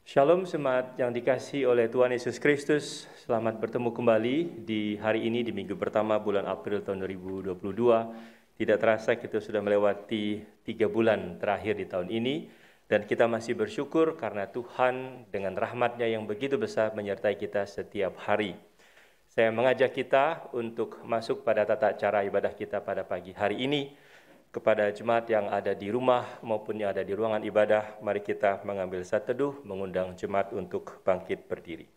Shalom jemaat yang dikasihi oleh Tuhan Yesus Kristus. Selamat bertemu kembali di hari ini di minggu pertama bulan April tahun 2022. Tidak terasa kita sudah melewati 3 bulan terakhir di tahun ini. Dan kita masih bersyukur karena Tuhan dengan rahmat-Nya yang begitu besar menyertai kita setiap hari. Saya mengajak kita untuk masuk pada tata cara ibadah kita pada pagi hari ini. Kepada jemaat yang ada di rumah maupun yang ada di ruangan ibadah, mari kita mengambil saat teduh, mengundang jemaat untuk bangkit berdiri.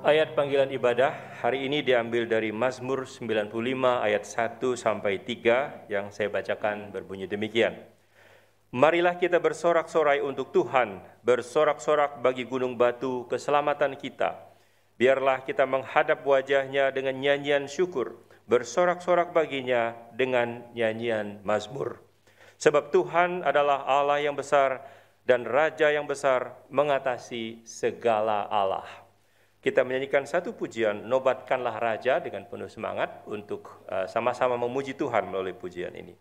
Ayat panggilan ibadah hari ini diambil dari Mazmur 95 ayat 1 sampai 3 yang saya bacakan berbunyi demikian. Marilah kita bersorak-sorai untuk Tuhan, bersorak-sorak bagi gunung batu keselamatan kita. Biarlah kita menghadap wajah-Nya dengan nyanyian syukur, bersorak-sorak baginya dengan nyanyian mazmur. Sebab Tuhan adalah Allah yang besar dan Raja yang besar mengatasi segala Allah. Kita menyanyikan satu pujian, Nobatkanlah Raja, dengan penuh semangat untuk sama-sama memuji Tuhan melalui pujian ini.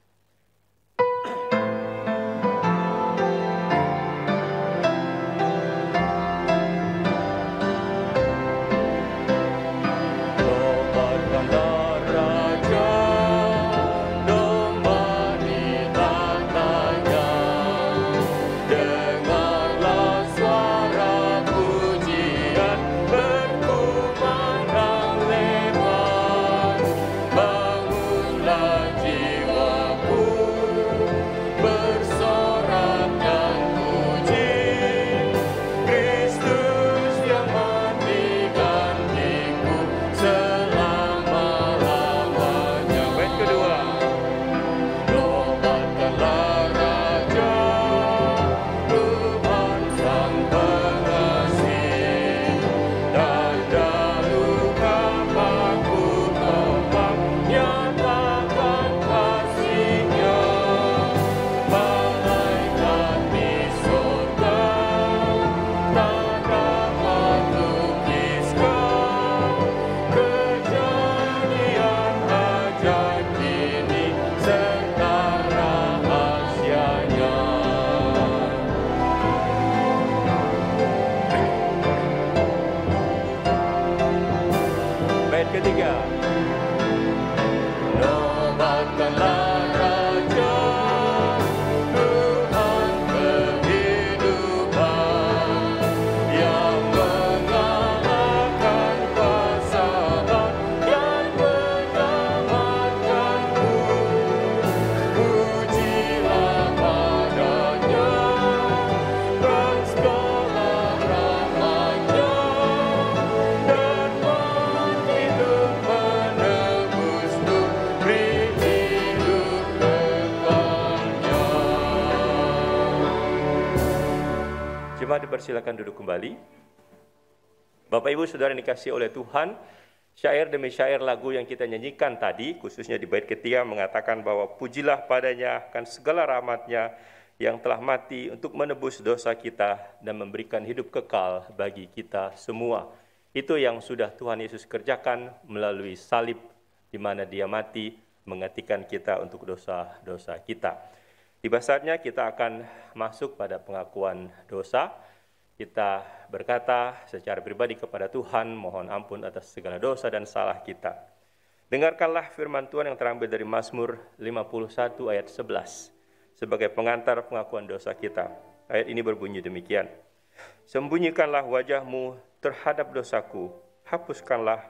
Dipersilakan duduk kembali. Bapak Ibu Saudara yang dikasihi oleh Tuhan, syair demi syair lagu yang kita nyanyikan tadi, khususnya di bait ketiga, mengatakan bahwa pujilah padanya akan segala rahmat-Nya yang telah mati untuk menebus dosa kita dan memberikan hidup kekal bagi kita semua. Itu yang sudah Tuhan Yesus kerjakan melalui salib, di mana Dia mati menggantikan kita untuk dosa-dosa kita. Tiba saatnya kita akan masuk pada pengakuan dosa. Kita berkata secara pribadi kepada Tuhan, mohon ampun atas segala dosa dan salah kita. Dengarkanlah firman Tuhan yang terambil dari Mazmur 51 ayat 11. sebagai pengantar pengakuan dosa kita. Ayat ini berbunyi demikian. Sembunyikanlah wajahmu terhadap dosaku, hapuskanlah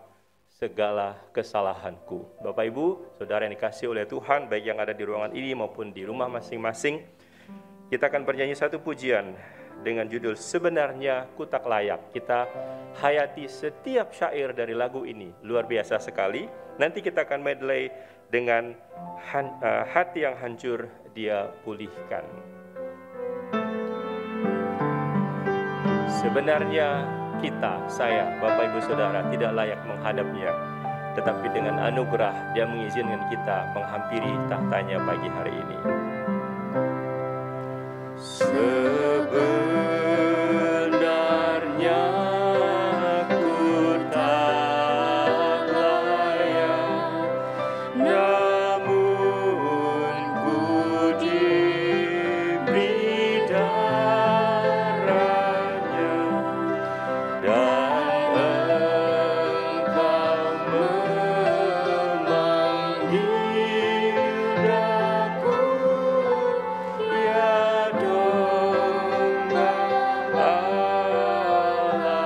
segala kesalahanku. Bapak Ibu, Saudara yang dikasihi oleh Tuhan, baik yang ada di ruangan ini maupun di rumah masing-masing, kita akan bernyanyi satu pujian dengan judul Sebenarnya Ku Tak Layak. Kita hayati setiap syair dari lagu ini, luar biasa sekali. Nanti kita akan medley dengan hati yang hancur Dia pulihkan. Sebenarnya kita, saya, Bapak Ibu Saudara tidak layak menghadapnya, tetapi dengan anugerah Dia mengizinkan kita menghampiri tahtanya pagi hari ini. Sebenarnya ku tak layak, namun ku diberi darah-Nya, dan Engkau memanggil aku, ya domba Allahku,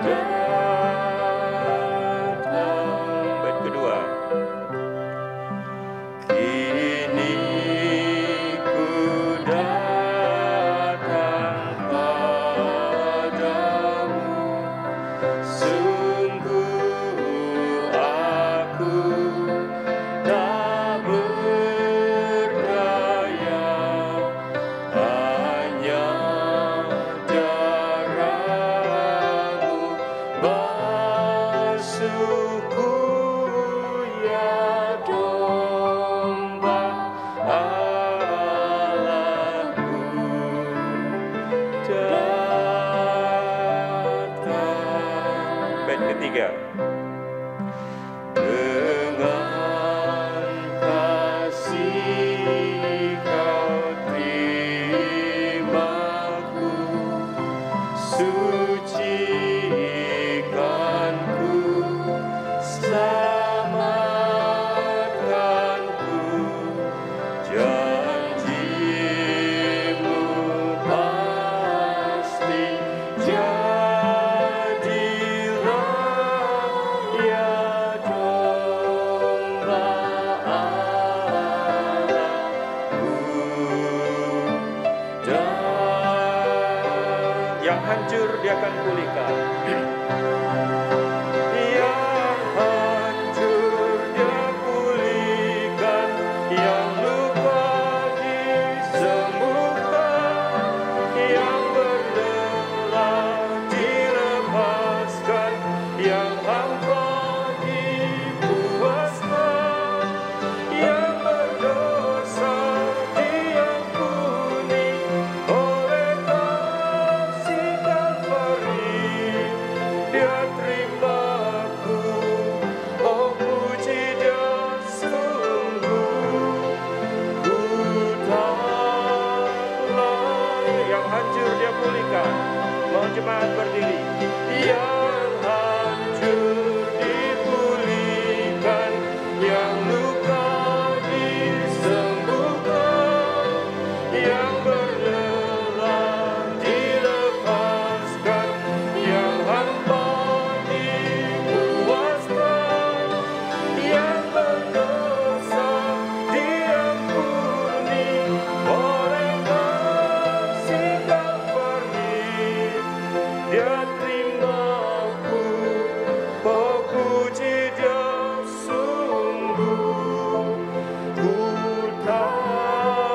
datang. Bait kedua. Kini ku datang padamu, sungguh aku tak berdaya, hanya darah-Mu basuhku, ya domba Allahku, datang. Bait ketiga. Dengan kasih Kau terimaku, sucikanku, selamatkanku, janji-Mu pasti jadilah, ya domba Allahku, yang hancur Dia akan pulihkan. Yang hancur Dia pulihkan, yang luka disembuhkan, yang berlelah dilepaskan, yang hampa dipuaskan, yang berdosa diampuni oleh kasih Kalvari. Dia terimaku, oh puji Dia sungguh. Ku tak layak. Yang hancur Dia pulihkan. Mohon jemaat berdiri. Yang hancur dipulihkan, yang luka disembuhkan, yang berlelah dilepaskan, yang hampa dipuaskan, yang berdosa diampuni oleh kasih Kalvari. Dia terimaku, oh puji Dia sungguh. Ku tak layak.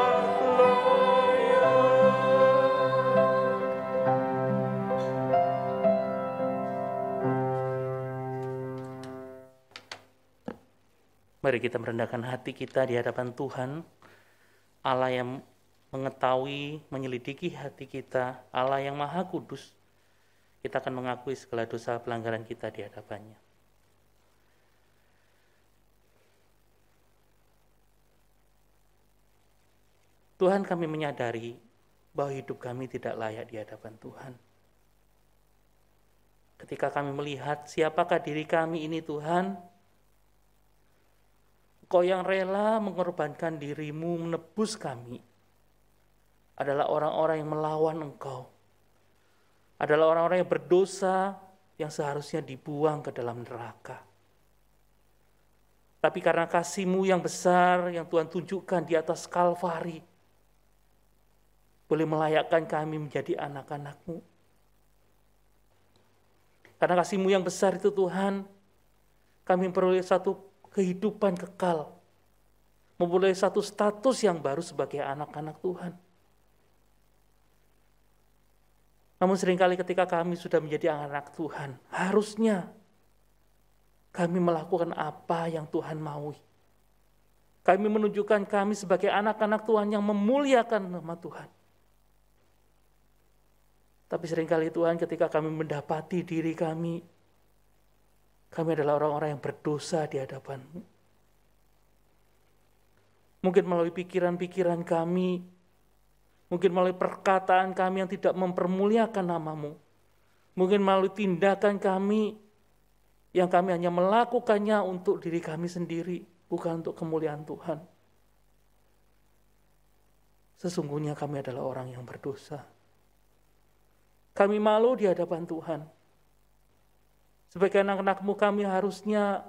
Mari kita merendahkan hati kita di hadapan Tuhan, Allah yang mengetahui, menyelidiki hati kita, Allah yang Maha Kudus. Kita akan mengakui segala dosa pelanggaran kita di hadapan-Nya. Tuhan, kami menyadari bahwa hidup kami tidak layak di hadapan Tuhan. Ketika kami melihat siapakah diri kami ini, Tuhan, Engkau yang rela mengorbankan dirimu menebus kami adalah orang-orang yang melawan Engkau. Adalah orang-orang yang berdosa yang seharusnya dibuang ke dalam neraka. Tapi karena kasih-Mu yang besar yang Tuhan tunjukkan di atas Kalvari, boleh melayakkan kami menjadi anak-anak-Mu. Karena kasih-Mu yang besar itu Tuhan, kami memperoleh satu kehidupan kekal, memperoleh satu status yang baru sebagai anak-anak Tuhan. Namun seringkali ketika kami sudah menjadi anak Tuhan, harusnya kami melakukan apa yang Tuhan maui. Kami menunjukkan kami sebagai anak-anak Tuhan yang memuliakan nama Tuhan. Tapi seringkali Tuhan ketika kami mendapati diri kami adalah orang-orang yang berdosa di hadapan-Mu. Mungkin melalui pikiran-pikiran kami, mungkin melalui perkataan kami yang tidak mempermuliakan nama-Mu, mungkin melalui tindakan kami yang kami hanya melakukannya untuk diri kami sendiri, bukan untuk kemuliaan Tuhan. Sesungguhnya kami adalah orang yang berdosa. Kami malu di hadapan Tuhan. Sebagai anak-anak-Mu kami harusnya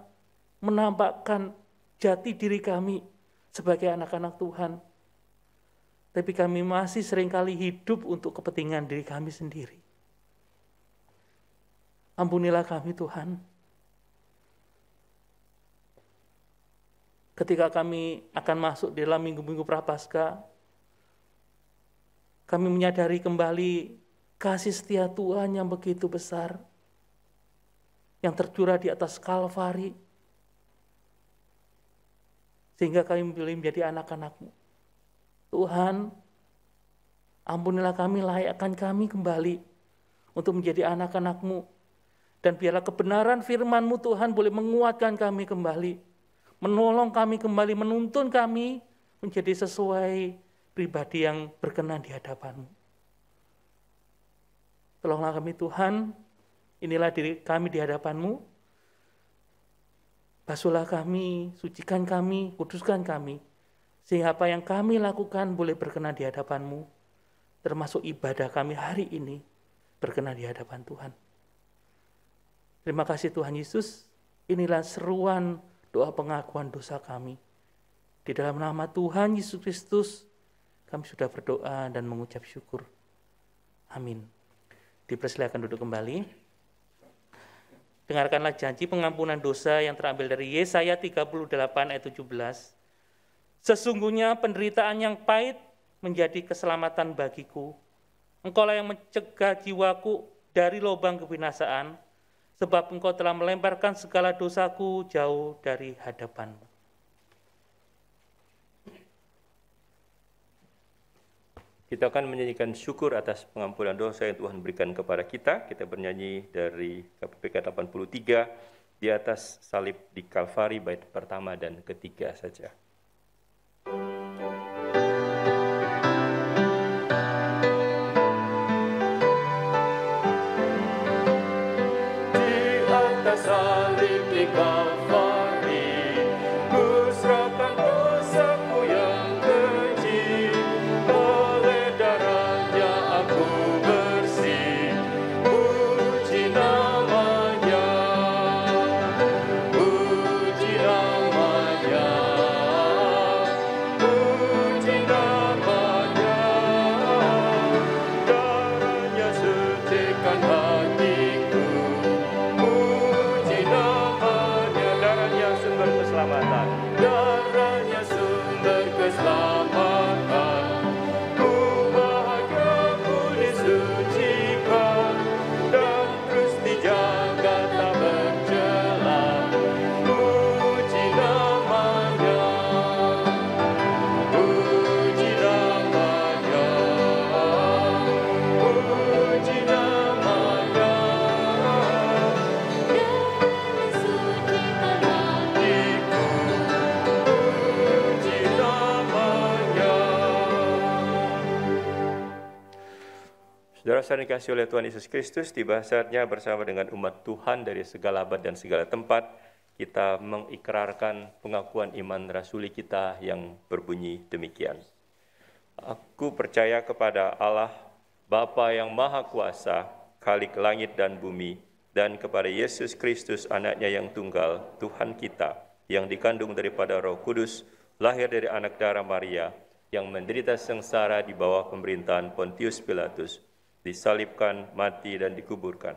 menampakkan jati diri kami sebagai anak-anak Tuhan. Tapi kami masih seringkali hidup untuk kepentingan diri kami sendiri. Ampunilah kami Tuhan. Ketika kami akan masuk dalam minggu-minggu Prapaskah, kami menyadari kembali kasih setia Tuhan yang begitu besar, yang tercurah di atas Kalvari, sehingga kami boleh menjadi anak-anak-Mu. Tuhan, ampunilah kami, layakkan kami kembali untuk menjadi anak-anak-Mu, dan biarlah kebenaran firman-Mu Tuhan boleh menguatkan kami kembali, menolong kami kembali, menuntun kami menjadi sesuai pribadi yang berkenan di hadapan-Mu. Tolonglah kami Tuhan, inilah diri kami di hadapan-Mu. Basuhlah kami, sucikan kami, kuduskan kami, sehingga apa yang kami lakukan boleh berkenan di hadapan-Mu, termasuk ibadah kami hari ini berkenan di hadapan Tuhan. Terima kasih Tuhan Yesus, inilah seruan doa pengakuan dosa kami. Di dalam nama Tuhan Yesus Kristus, kami sudah berdoa dan mengucap syukur. Amin. Dipersilakan duduk kembali. Dengarkanlah janji pengampunan dosa yang terambil dari Yesaya 38 ayat 17. Sesungguhnya penderitaan yang pahit menjadi keselamatan bagiku. Engkaulah yang mencegah jiwaku dari lubang kebinasaan, sebab Engkau telah melemparkan segala dosaku jauh dari hadapan-Mu. Kita akan menyanyikan syukur atas pengampunan dosa yang Tuhan berikan kepada kita. Kita bernyanyi dari KPPK 83, di atas salib di Kalvari, bait pertama dan ketiga saja. Di atas salib di Kalvari, ku serahkan dosaku yang keji. Oleh darahnya aku bersih. Puji namanya, puji namanya, puji namanya. Darahnya sucikan hatiku. Puji namanya, darahnya sumber keselamatan. Darahnya sumber keselamatan. Ku bahagia, ku disucikan, dan terus dijaga tak bercela. Puji namanya, puji namanya, puji namanya. Hatiku, puji namanya. Saudara-saudara dikasihi oleh Tuhan Yesus Kristus, tiba saatnya bersama dengan umat Tuhan dari segala abad dan segala tempat, kita mengikrarkan pengakuan iman rasuli kita yang berbunyi demikian. Aku percaya kepada Allah, Bapa yang Maha Kuasa, Khalik langit dan bumi, dan kepada Yesus Kristus anaknya yang tunggal, Tuhan kita, yang dikandung daripada Roh Kudus, lahir dari anak darah Maria, yang menderita sengsara di bawah pemerintahan Pontius Pilatus, disalibkan, mati, dan dikuburkan,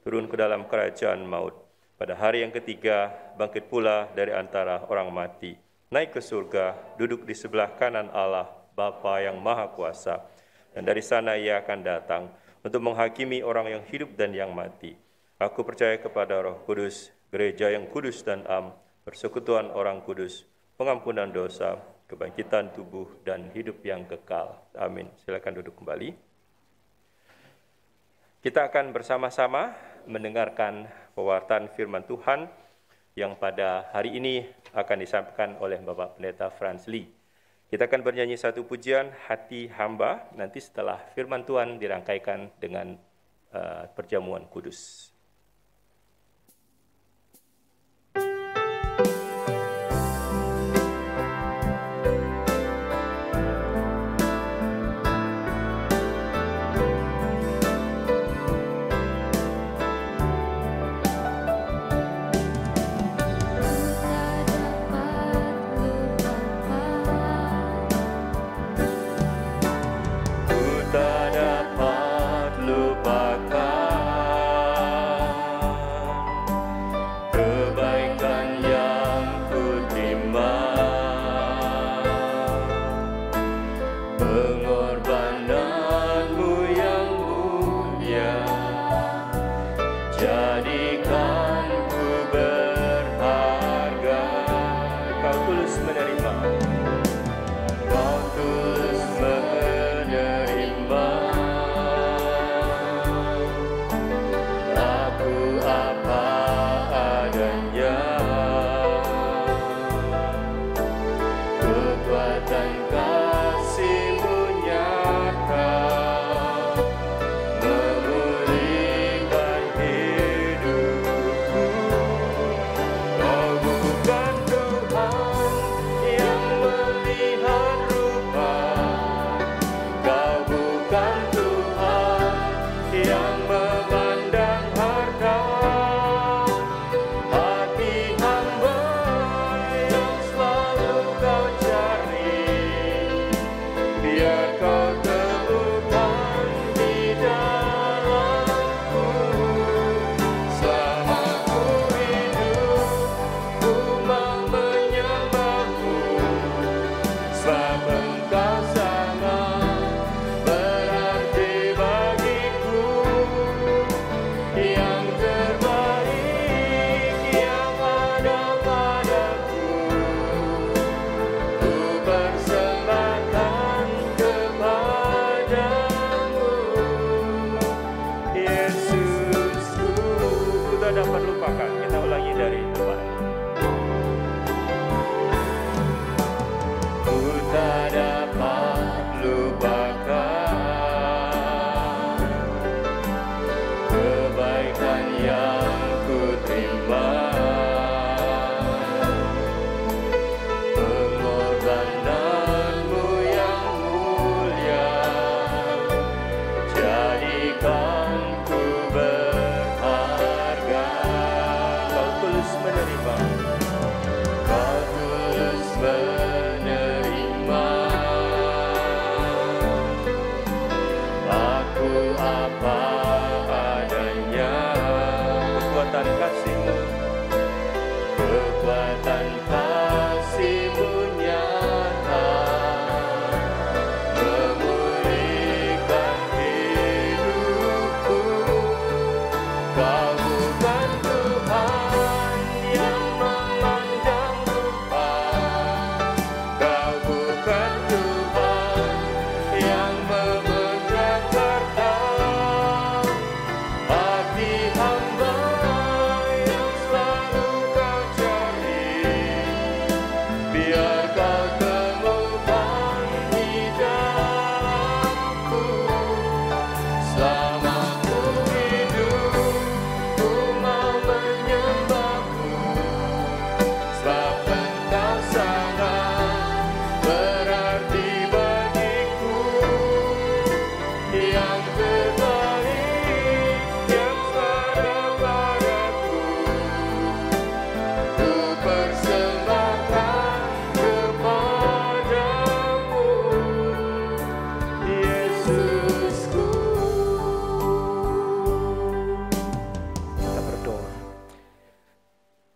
turun ke dalam kerajaan maut. Pada hari yang ketiga, bangkit pula dari antara orang mati, naik ke surga, duduk di sebelah kanan Allah, Bapa yang Maha Kuasa, dan dari sana Ia akan datang untuk menghakimi orang yang hidup dan yang mati. Aku percaya kepada Roh Kudus, gereja yang kudus dan am, persekutuan orang kudus, pengampunan dosa, kebangkitan tubuh, dan hidup yang kekal. Amin. Silakan duduk kembali. Kita akan bersama-sama mendengarkan pewartaan firman Tuhan yang pada hari ini akan disampaikan oleh Bapak Pendeta Franz Lee. Kita akan bernyanyi satu pujian, Hati Hamba, nanti setelah firman Tuhan dirangkaikan dengan perjamuan kudus.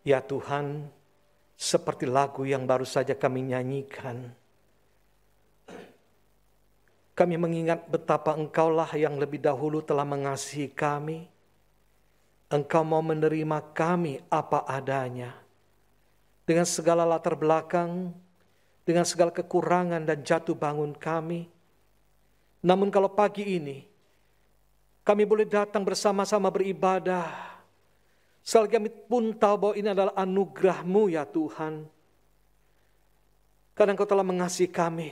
Ya Tuhan, seperti lagu yang baru saja kami nyanyikan, kami mengingat betapa Engkaulah yang lebih dahulu telah mengasihi kami. Engkau mau menerima kami apa adanya, dengan segala latar belakang, dengan segala kekurangan dan jatuh bangun kami. Namun kalau pagi ini kami boleh datang bersama-sama beribadah, selagi kami pun tahu bahwa ini adalah anugerah-Mu ya Tuhan. Karena Engkau telah mengasihi kami,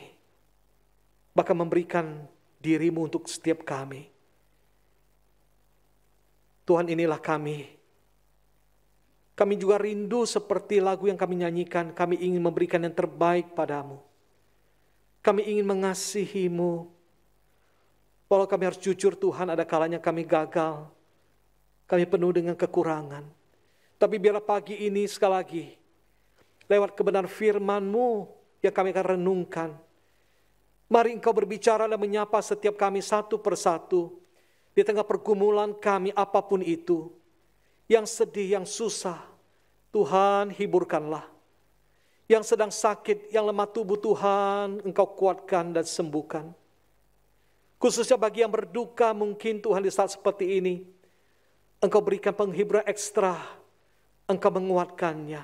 bahkan memberikan diri-Mu untuk setiap kami. Tuhan, inilah kami. Kami juga rindu seperti lagu yang kami nyanyikan. Kami ingin memberikan yang terbaik padamu. Kami ingin mengasihi-Mu. Walau kami harus jujur Tuhan, ada kalanya kami gagal. Kami penuh dengan kekurangan. Tapi biarlah pagi ini sekali lagi, lewat kebenaran firman-Mu yang kami akan renungkan. Mari Engkau berbicara dan menyapa setiap kami satu persatu. Di tengah pergumulan kami apapun itu, yang sedih, yang susah, Tuhan hiburkanlah. Yang sedang sakit, yang lemah tubuh Tuhan, Engkau kuatkan dan sembuhkan. Khususnya bagi yang berduka mungkin Tuhan di saat seperti ini, Engkau berikan penghiburan ekstra, Engkau menguatkannya.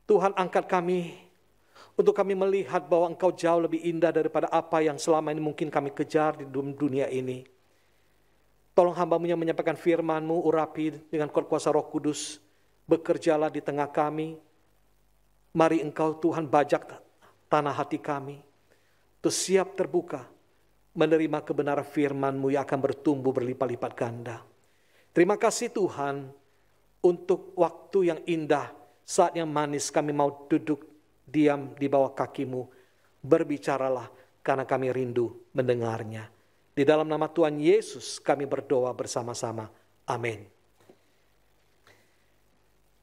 Tuhan, angkat kami, untuk kami melihat bahwa Engkau jauh lebih indah daripada apa yang selama ini mungkin kami kejar di dunia ini. Tolong hamba-Mu yang menyampaikan firman-Mu, urapi dengan kuat kuasa Roh Kudus, bekerjalah di tengah kami. Mari Engkau Tuhan bajak tanah hati kami, untuk siap terbuka, menerima kebenaran firman-Mu yang akan bertumbuh berlipat-lipat ganda. Terima kasih Tuhan, untuk waktu yang indah, saat yang manis kami mau duduk diam di bawah kaki-Mu. Berbicaralah, karena kami rindu mendengarnya. Di dalam nama Tuhan Yesus kami berdoa bersama-sama. Amin.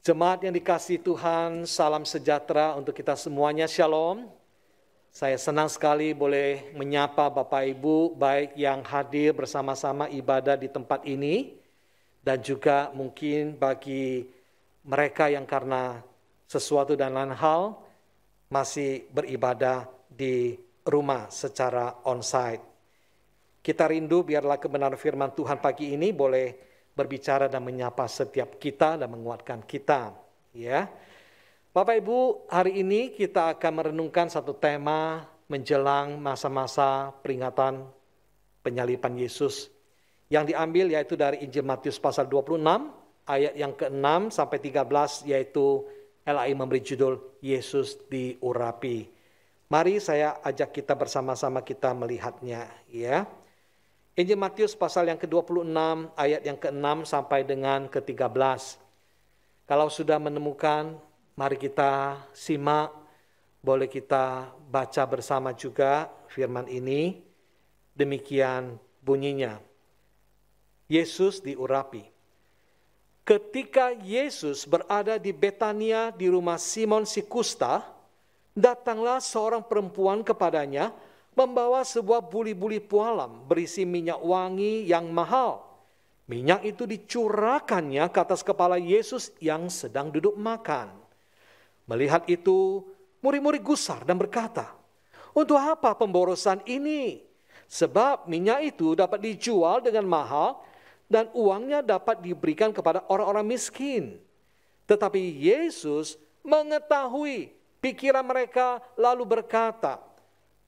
Jemaat yang dikasihi Tuhan, salam sejahtera untuk kita semuanya. Shalom. Saya senang sekali boleh menyapa Bapak Ibu, baik yang hadir bersama-sama ibadah di tempat ini, dan juga mungkin bagi mereka yang karena sesuatu dan lain hal masih beribadah di rumah secara onsite. Kita rindu biarlah kebenaran firman Tuhan pagi ini boleh berbicara dan menyapa setiap kita dan menguatkan kita. Ya, Bapak Ibu, hari ini kita akan merenungkan satu tema menjelang masa-masa peringatan penyaliban Yesus. Yang diambil yaitu dari Injil Matius pasal 26 ayat yang ke-6 sampai 13, yaitu LAI memberi judul Yesus diurapi. Mari saya ajak kita bersama-sama kita melihatnya, ya. Injil Matius pasal yang ke-26 ayat yang ke-6 sampai dengan ke-13. Kalau sudah menemukan, mari kita simak, boleh kita baca bersama juga firman ini. Demikian bunyinya. Yesus diurapi. Ketika Yesus berada di Betania di rumah Simon si Kusta, datanglah seorang perempuan kepadanya membawa sebuah buli-buli pualam berisi minyak wangi yang mahal. Minyak itu dicurahkannya ke atas kepala Yesus yang sedang duduk makan. Melihat itu, murid-murid gusar dan berkata, "Untuk apa pemborosan ini? Sebab minyak itu dapat dijual dengan mahal dan uangnya dapat diberikan kepada orang-orang miskin." Tetapi Yesus mengetahui pikiran mereka lalu berkata,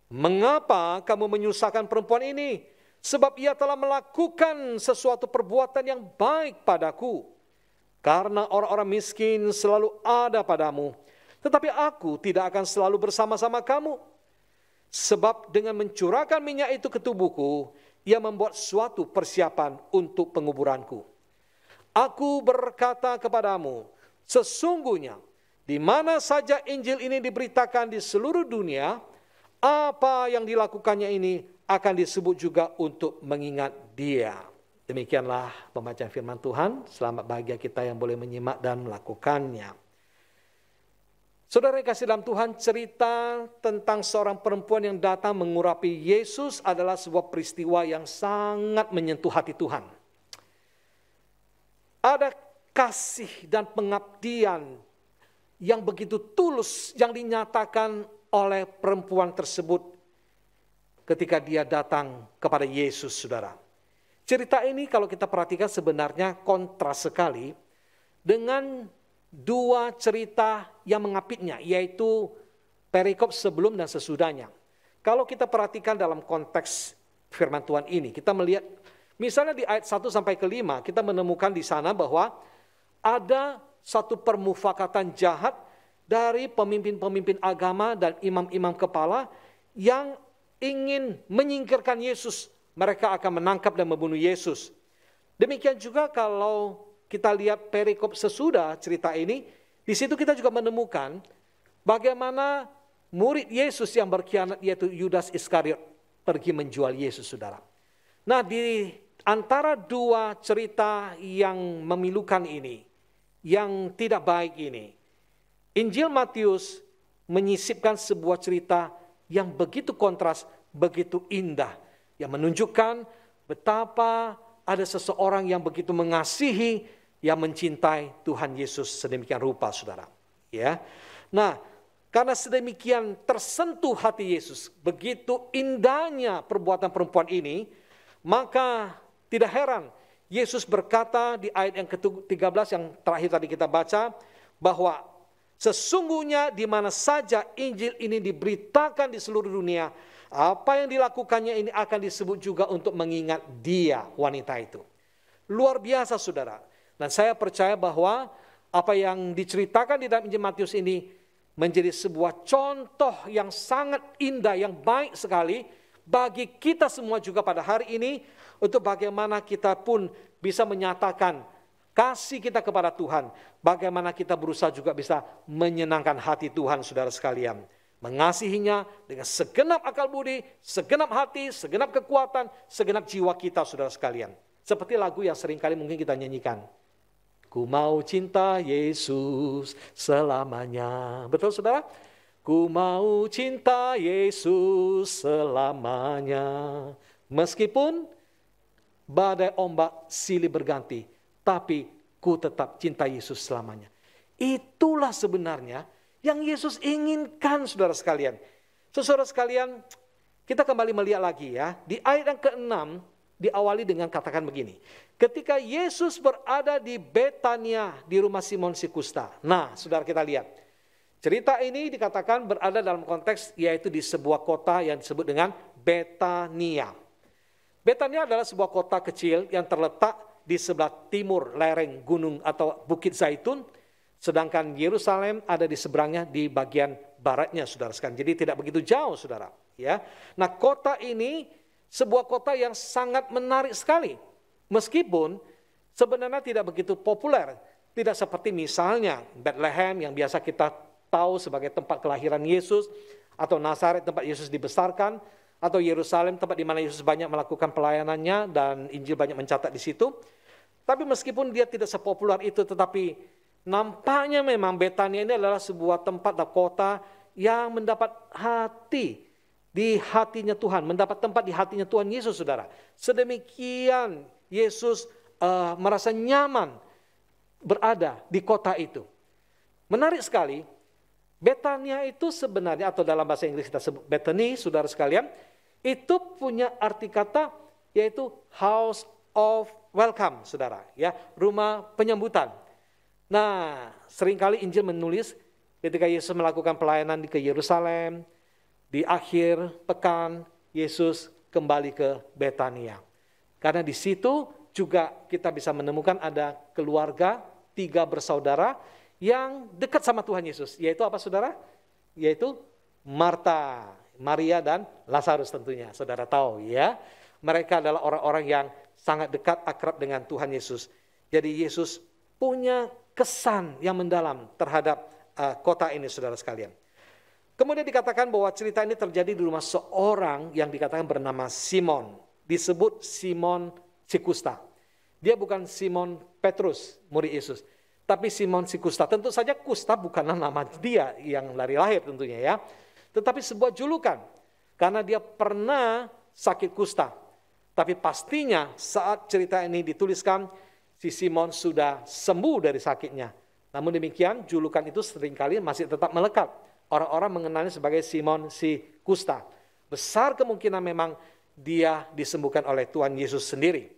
"Mengapa kamu menyusahkan perempuan ini? Sebab ia telah melakukan sesuatu perbuatan yang baik padaku. Karena orang-orang miskin selalu ada padamu, tetapi aku tidak akan selalu bersama-sama kamu. Sebab dengan mencurahkan minyak itu ke tubuhku, ia membuat suatu persiapan untuk penguburanku. Aku berkata kepadamu, sesungguhnya di mana saja Injil ini diberitakan di seluruh dunia, apa yang dilakukannya ini akan disebut juga untuk mengingat dia." Demikianlah pembacaan firman Tuhan. Selamat bahagia kita yang boleh menyimak dan melakukannya. Saudara yang kasih dalam Tuhan, cerita tentang seorang perempuan yang datang mengurapi Yesus adalah sebuah peristiwa yang sangat menyentuh hati Tuhan. Ada kasih dan pengabdian yang begitu tulus yang dinyatakan oleh perempuan tersebut ketika dia datang kepada Yesus, saudara. Cerita ini kalau kita perhatikan sebenarnya kontras sekali dengan dua cerita yang mengapitnya, yaitu perikop sebelum dan sesudahnya. Kalau kita perhatikan dalam konteks firman Tuhan ini, kita melihat misalnya di ayat 1 sampai ke 5, kita menemukan di sana bahwa ada satu permufakatan jahat dari pemimpin-pemimpin agama dan imam-imam kepala yang ingin menyingkirkan Yesus. Mereka akan menangkap dan membunuh Yesus. Demikian juga kalau kita lihat perikop sesudah cerita ini, di situ kita juga menemukan bagaimana murid Yesus yang berkhianat yaitu Yudas Iskariot pergi menjual Yesus, saudara. Nah, di antara dua cerita yang memilukan ini, yang tidak baik ini, Injil Matius menyisipkan sebuah cerita yang begitu kontras, begitu indah, yang menunjukkan betapa ada seseorang yang begitu mengasihi, yang mencintai Tuhan Yesus sedemikian rupa, saudara. Ya, nah, karena sedemikian tersentuh hati Yesus, begitu indahnya perbuatan perempuan ini, maka tidak heran Yesus berkata di ayat yang ke-13 yang terakhir tadi kita baca, bahwa sesungguhnya di mana saja Injil ini diberitakan di seluruh dunia, apa yang dilakukannya ini akan disebut juga untuk mengingat dia, wanita itu. Luar biasa, saudara. Dan saya percaya bahwa apa yang diceritakan di dalam Injil Matius ini menjadi sebuah contoh yang sangat indah, yang baik sekali bagi kita semua juga pada hari ini, untuk bagaimana kita pun bisa menyatakan kasih kita kepada Tuhan, bagaimana kita berusaha juga bisa menyenangkan hati Tuhan, saudara sekalian. Mengasihinya dengan segenap akal budi, segenap hati, segenap kekuatan, segenap jiwa kita, saudara sekalian. Seperti lagu yang seringkali mungkin kita nyanyikan. Ku mau cinta Yesus selamanya. Betul, saudara? Ku mau cinta Yesus selamanya. Meskipun badai ombak silih berganti, tapi ku tetap cinta Yesus selamanya. Itulah sebenarnya yang Yesus inginkan, saudara sekalian. Saudara sekalian, kita kembali melihat lagi ya. Di ayat yang ke-6 diawali dengan katakan begini. Ketika Yesus berada di Betania, di rumah Simon si Kusta. Nah, saudara, kita lihat. Cerita ini dikatakan berada dalam konteks yaitu di sebuah kota yang disebut dengan Betania. Betania adalah sebuah kota kecil yang terletak di sebelah timur lereng gunung atau Bukit Zaitun, sedangkan Yerusalem ada di seberangnya di bagian baratnya, saudara sekalian. Jadi tidak begitu jauh, saudara. Ya. Nah, kota ini sebuah kota yang sangat menarik sekali. Meskipun sebenarnya tidak begitu populer. Tidak seperti misalnya Bethlehem yang biasa kita tahu sebagai tempat kelahiran Yesus, atau Nazaret tempat Yesus dibesarkan, atau Yerusalem tempat di mana Yesus banyak melakukan pelayanannya dan Injil banyak mencatat di situ. Tapi meskipun dia tidak sepopuler itu, tetapi nampaknya memang Betania ini adalah sebuah tempat dan kota yang mendapat hati di hatinya Tuhan, mendapat tempat di hatinya Tuhan Yesus, saudara. Sedemikian Yesus merasa nyaman berada di kota itu. Menarik sekali, Betania itu sebenarnya, atau dalam bahasa Inggris kita sebut Bethany, saudara sekalian, itu punya arti kata yaitu house of welcome, saudara, ya, rumah penyambutan. Nah, seringkali Injil menulis ketika Yesus melakukan pelayanan ke Yerusalem, di akhir pekan Yesus kembali ke Betania. Karena di situ juga kita bisa menemukan ada keluarga 3 bersaudara yang dekat sama Tuhan Yesus. Yaitu apa, saudara? Yaitu Marta, Maria, dan Lazarus tentunya. Saudara tahu ya. Mereka adalah orang-orang yang sangat dekat, akrab dengan Tuhan Yesus. Jadi Yesus punya kesan yang mendalam terhadap kota ini, saudara sekalian. Kemudian dikatakan bahwa cerita ini terjadi di rumah seorang yang dikatakan bernama Simon. Disebut Simon si Kusta. Dia bukan Simon Petrus, murid Yesus. Tapi Simon si Kusta. Tentu saja Kusta bukanlah nama dia yang dari lahir tentunya ya. Tetapi sebuah julukan. Karena dia pernah sakit kusta. Tapi pastinya saat cerita ini dituliskan, si Simon sudah sembuh dari sakitnya. Namun demikian, julukan itu seringkali masih tetap melekat. Orang-orang mengenalnya sebagai Simon si kusta. Besar kemungkinan memang dia disembuhkan oleh Tuhan Yesus sendiri.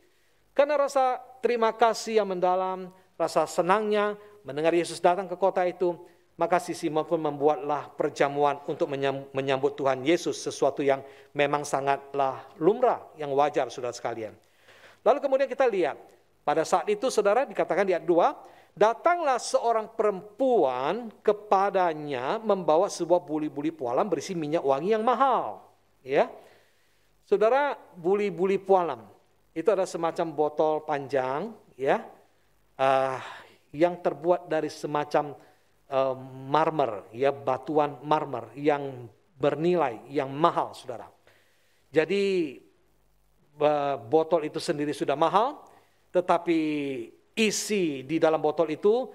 Karena rasa terima kasih yang mendalam, rasa senangnya mendengar Yesus datang ke kota itu, maka si Simon pun membuatlah perjamuan untuk menyambut Tuhan Yesus, sesuatu yang memang sangatlah lumrah, yang wajar saudara sekalian. Lalu kemudian kita lihat, pada saat itu saudara dikatakan di ayat 2, datanglah seorang perempuan kepadanya membawa sebuah buli-buli pualam berisi minyak wangi yang mahal. Ya, saudara, buli-buli pualam itu ada semacam botol panjang, ya, yang terbuat dari semacam marmer, ya, batuan marmer yang bernilai, yang mahal, saudara. Jadi botol itu sendiri sudah mahal, tetapi isi di dalam botol itu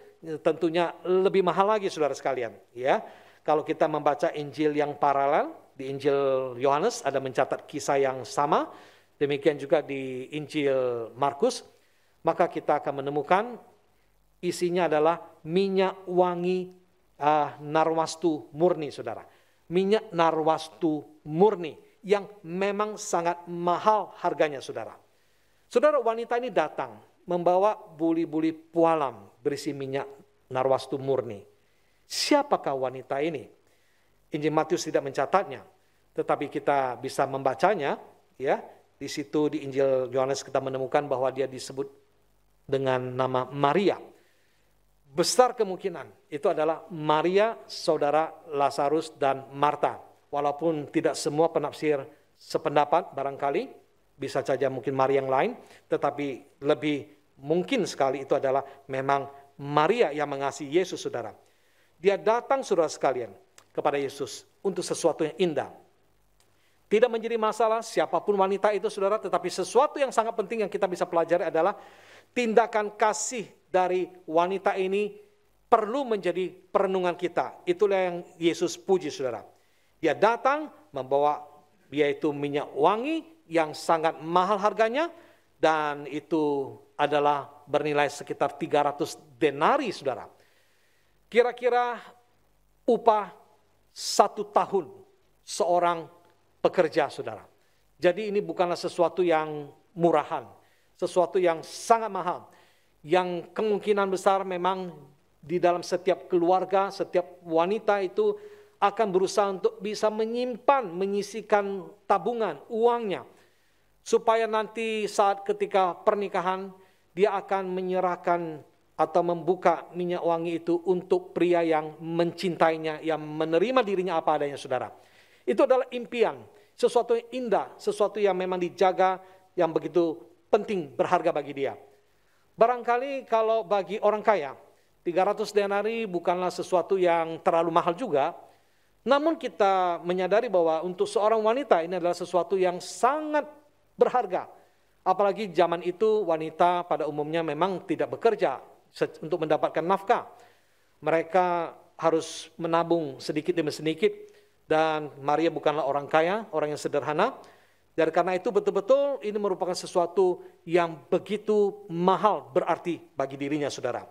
tentunya lebih mahal lagi, saudara sekalian. Ya, kalau kita membaca Injil yang paralel, di Injil Yohanes ada mencatat kisah yang sama, demikian juga di Injil Markus, maka kita akan menemukan isinya adalah minyak wangi narwastu murni, saudara. Minyak narwastu murni yang memang sangat mahal harganya, saudara. Saudara, wanita ini datang membawa buli-buli pualam berisi minyak narwastu murni. Siapakah wanita ini? Injil Matius tidak mencatatnya, tetapi kita bisa membacanya, ya. Di situ di Injil Yohanes kita menemukan bahwa dia disebut dengan nama Maria. Besar kemungkinan itu adalah Maria, saudara Lazarus dan Marta. Walaupun tidak semua penafsir sependapat, barangkali bisa saja mungkin Maria yang lain, tetapi lebih mungkin sekali itu adalah memang Maria yang mengasihi Yesus, saudara. Dia datang, saudara sekalian, kepada Yesus untuk sesuatu yang indah. Tidak menjadi masalah siapapun wanita itu, saudara, tetapi sesuatu yang sangat penting yang kita bisa pelajari adalah tindakan kasih dari wanita ini perlu menjadi perenungan kita. Itulah yang Yesus puji, saudara. Dia datang membawa yaitu minyak wangi yang sangat mahal harganya, dan itu adalah bernilai sekitar 300 denari, saudara. Kira-kira upah 1 tahun seorang pekerja, saudara. Jadi ini bukanlah sesuatu yang murahan, sesuatu yang sangat mahal, yang kemungkinan besar memang di dalam setiap keluarga, setiap wanita itu akan berusaha untuk bisa menyimpan, menyisihkan tabungan, uangnya, supaya nanti saat ketika pernikahan dia akan menyerahkan atau membuka minyak wangi itu untuk pria yang mencintainya, yang menerima dirinya apa adanya, saudara. Itu adalah impian, sesuatu yang indah, sesuatu yang memang dijaga, yang begitu penting, berharga bagi dia. Barangkali kalau bagi orang kaya, 300 denari bukanlah sesuatu yang terlalu mahal juga, namun kita menyadari bahwa untuk seorang wanita ini adalah sesuatu yang sangat berharga. Apalagi zaman itu wanita pada umumnya memang tidak bekerja untuk mendapatkan nafkah. Mereka harus menabung sedikit demi sedikit, dan Maria bukanlah orang kaya, orang yang sederhana. Dan karena itu betul-betul ini merupakan sesuatu yang begitu mahal berarti bagi dirinya, saudara.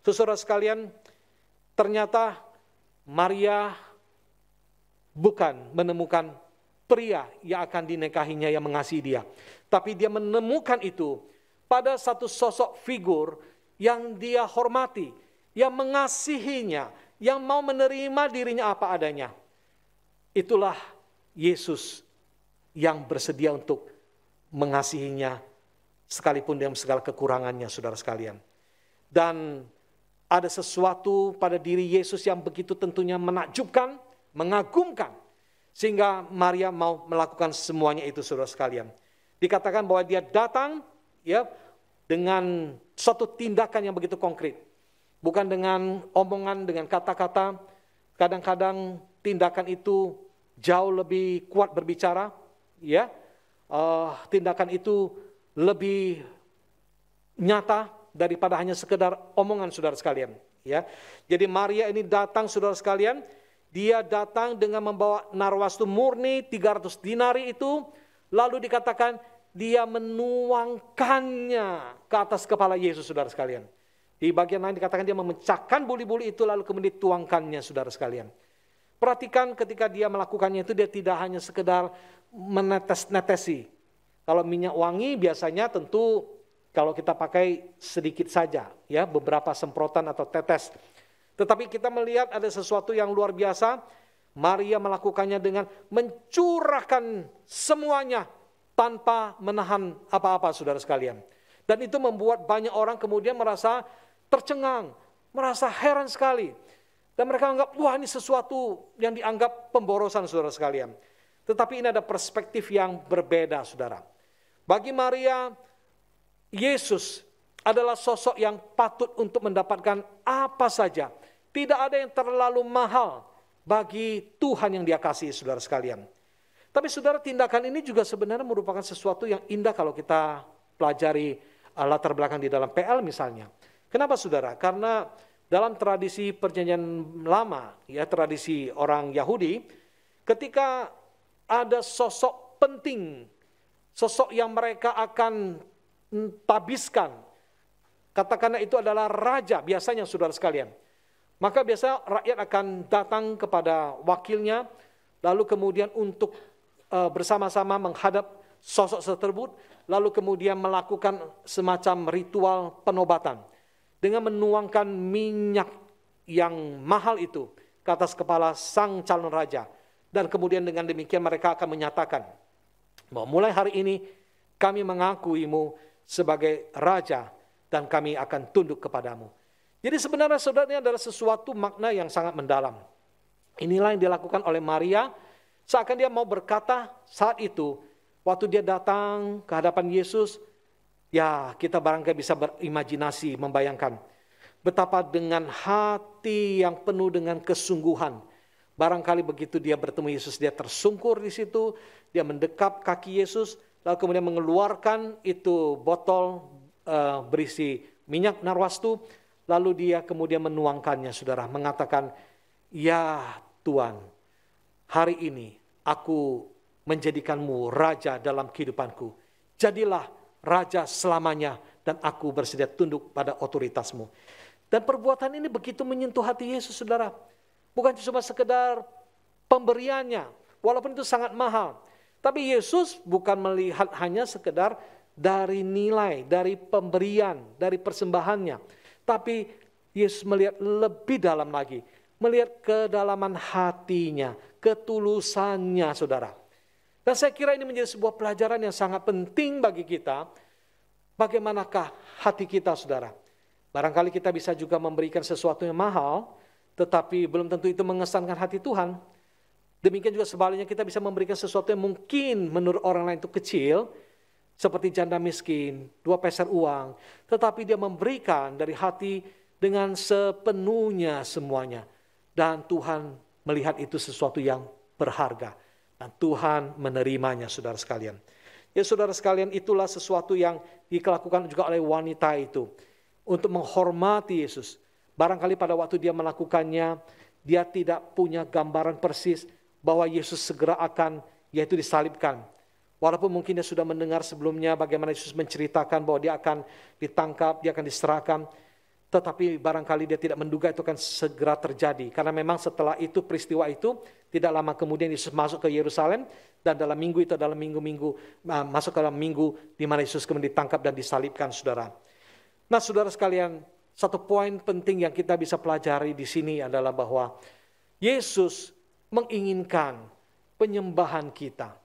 Saudara sekalian, ternyata Maria bukan menemukan pria yang akan dinikahinya yang mengasihi dia, tapi dia menemukan itu pada satu sosok figur yang dia hormati, yang mengasihinya, yang mau menerima dirinya apa adanya. Itulah Yesus yang bersedia untuk mengasihinya sekalipun dengan segala kekurangannya, saudara sekalian. Dan ada sesuatu pada diri Yesus yang begitu tentunya menakjubkan, mengagumkan, sehingga Maria mau melakukan semuanya itu, saudara sekalian. Dikatakan bahwa dia datang ya dengan suatu tindakan yang begitu konkret, bukan dengan omongan, dengan kata-kata. Kadang-kadang tindakan itu jauh lebih kuat berbicara, ya. Tindakan itu lebih nyata daripada hanya sekedar omongan, saudara sekalian. Ya, jadi Maria ini datang, saudara sekalian, dia datang dengan membawa narwastu murni 300 dinari itu, lalu dikatakan dia menuangkannya ke atas kepala Yesus, saudara sekalian. Di bagian lain dikatakan dia memecahkan buli-buli itu lalu kemudian dituangkannya, saudara sekalian. Perhatikan ketika dia melakukannya itu dia tidak hanya sekedar menetes-netesi. Kalau minyak wangi biasanya tentu kalau kita pakai sedikit saja, ya, beberapa semprotan atau tetes. Tetapi kita melihat ada sesuatu yang luar biasa. Maria melakukannya dengan mencurahkan semuanya tanpa menahan apa-apa, saudara sekalian. Dan itu membuat banyak orang kemudian merasa tercengang, merasa heran sekali. Dan mereka anggap, wah ini sesuatu yang dianggap pemborosan, saudara sekalian. Tetapi ini ada perspektif yang berbeda, saudara. Bagi Maria, Yesus adalah sosok yang patut untuk mendapatkan apa saja. Tidak ada yang terlalu mahal bagi Tuhan yang dia kasih, saudara sekalian. Tapi saudara, tindakan ini juga sebenarnya merupakan sesuatu yang indah kalau kita pelajari latar belakang di dalam PL misalnya. Kenapa saudara? Karena dalam tradisi perjanjian lama, ya, tradisi orang Yahudi, ketika ada sosok penting, sosok yang mereka akan tabiskan, katakanlah itu adalah raja biasanya, saudara sekalian. Maka biasa rakyat akan datang kepada wakilnya, lalu kemudian untuk bersama-sama menghadap sosok tersebut, lalu kemudian melakukan semacam ritual penobatan dengan menuangkan minyak yang mahal itu ke atas kepala sang calon raja. Dan kemudian dengan demikian mereka akan menyatakan bahwa mulai hari ini kami mengakuimu sebagai raja dan kami akan tunduk kepadamu. Jadi sebenarnya saudara, ini adalah sesuatu makna yang sangat mendalam. Inilah yang dilakukan oleh Maria, seakan dia mau berkata saat itu, waktu dia datang ke hadapan Yesus, ya kita barangkali bisa berimajinasi, membayangkan betapa dengan hati yang penuh dengan kesungguhan. Barangkali begitu dia bertemu Yesus, dia tersungkur di situ, dia mendekap kaki Yesus, lalu kemudian mengeluarkan itu botol berisi minyak narwastu, lalu dia kemudian menuangkannya, saudara, mengatakan, ya Tuhan, hari ini aku menjadikanmu raja dalam kehidupanku. Jadilah raja selamanya dan aku bersedia tunduk pada otoritasmu. Dan perbuatan ini begitu menyentuh hati Yesus, saudara. Bukan cuma sekedar pemberiannya, walaupun itu sangat mahal. Tapi Yesus bukan melihat hanya sekedar dari nilai, dari pemberian, dari persembahannya. Tapi Yesus melihat lebih dalam lagi, melihat kedalaman hatinya, ketulusannya, saudara. Dan saya kira ini menjadi sebuah pelajaran yang sangat penting bagi kita. Bagaimanakah hati kita, saudara? Barangkali kita bisa juga memberikan sesuatu yang mahal, tetapi belum tentu itu mengesankan hati Tuhan. Demikian juga sebaliknya, kita bisa memberikan sesuatu yang mungkin menurut orang lain itu kecil, seperti janda miskin, 2 peser uang, tetapi dia memberikan dari hati dengan sepenuhnya semuanya. Dan Tuhan melihat itu sesuatu yang berharga. Dan Tuhan menerimanya, saudara sekalian. Ya saudara sekalian, itulah sesuatu yang dilakukan juga oleh wanita itu. Untuk menghormati Yesus. Barangkali pada waktu dia melakukannya, dia tidak punya gambaran persis bahwa Yesus segera akan, yaitu disalibkan. Walaupun mungkin dia sudah mendengar sebelumnya bagaimana Yesus menceritakan bahwa dia akan ditangkap, dia akan diserahkan. Tetapi barangkali dia tidak menduga itu akan segera terjadi. Karena memang setelah itu, peristiwa itu, tidak lama kemudian Yesus masuk ke Yerusalem. Dan dalam minggu itu adalah masuk ke dalam minggu di mana Yesus kemudian ditangkap dan disalibkan, saudara. Nah saudara sekalian, satu poin penting yang kita bisa pelajari di sini adalah bahwa Yesus menginginkan penyembahan kita.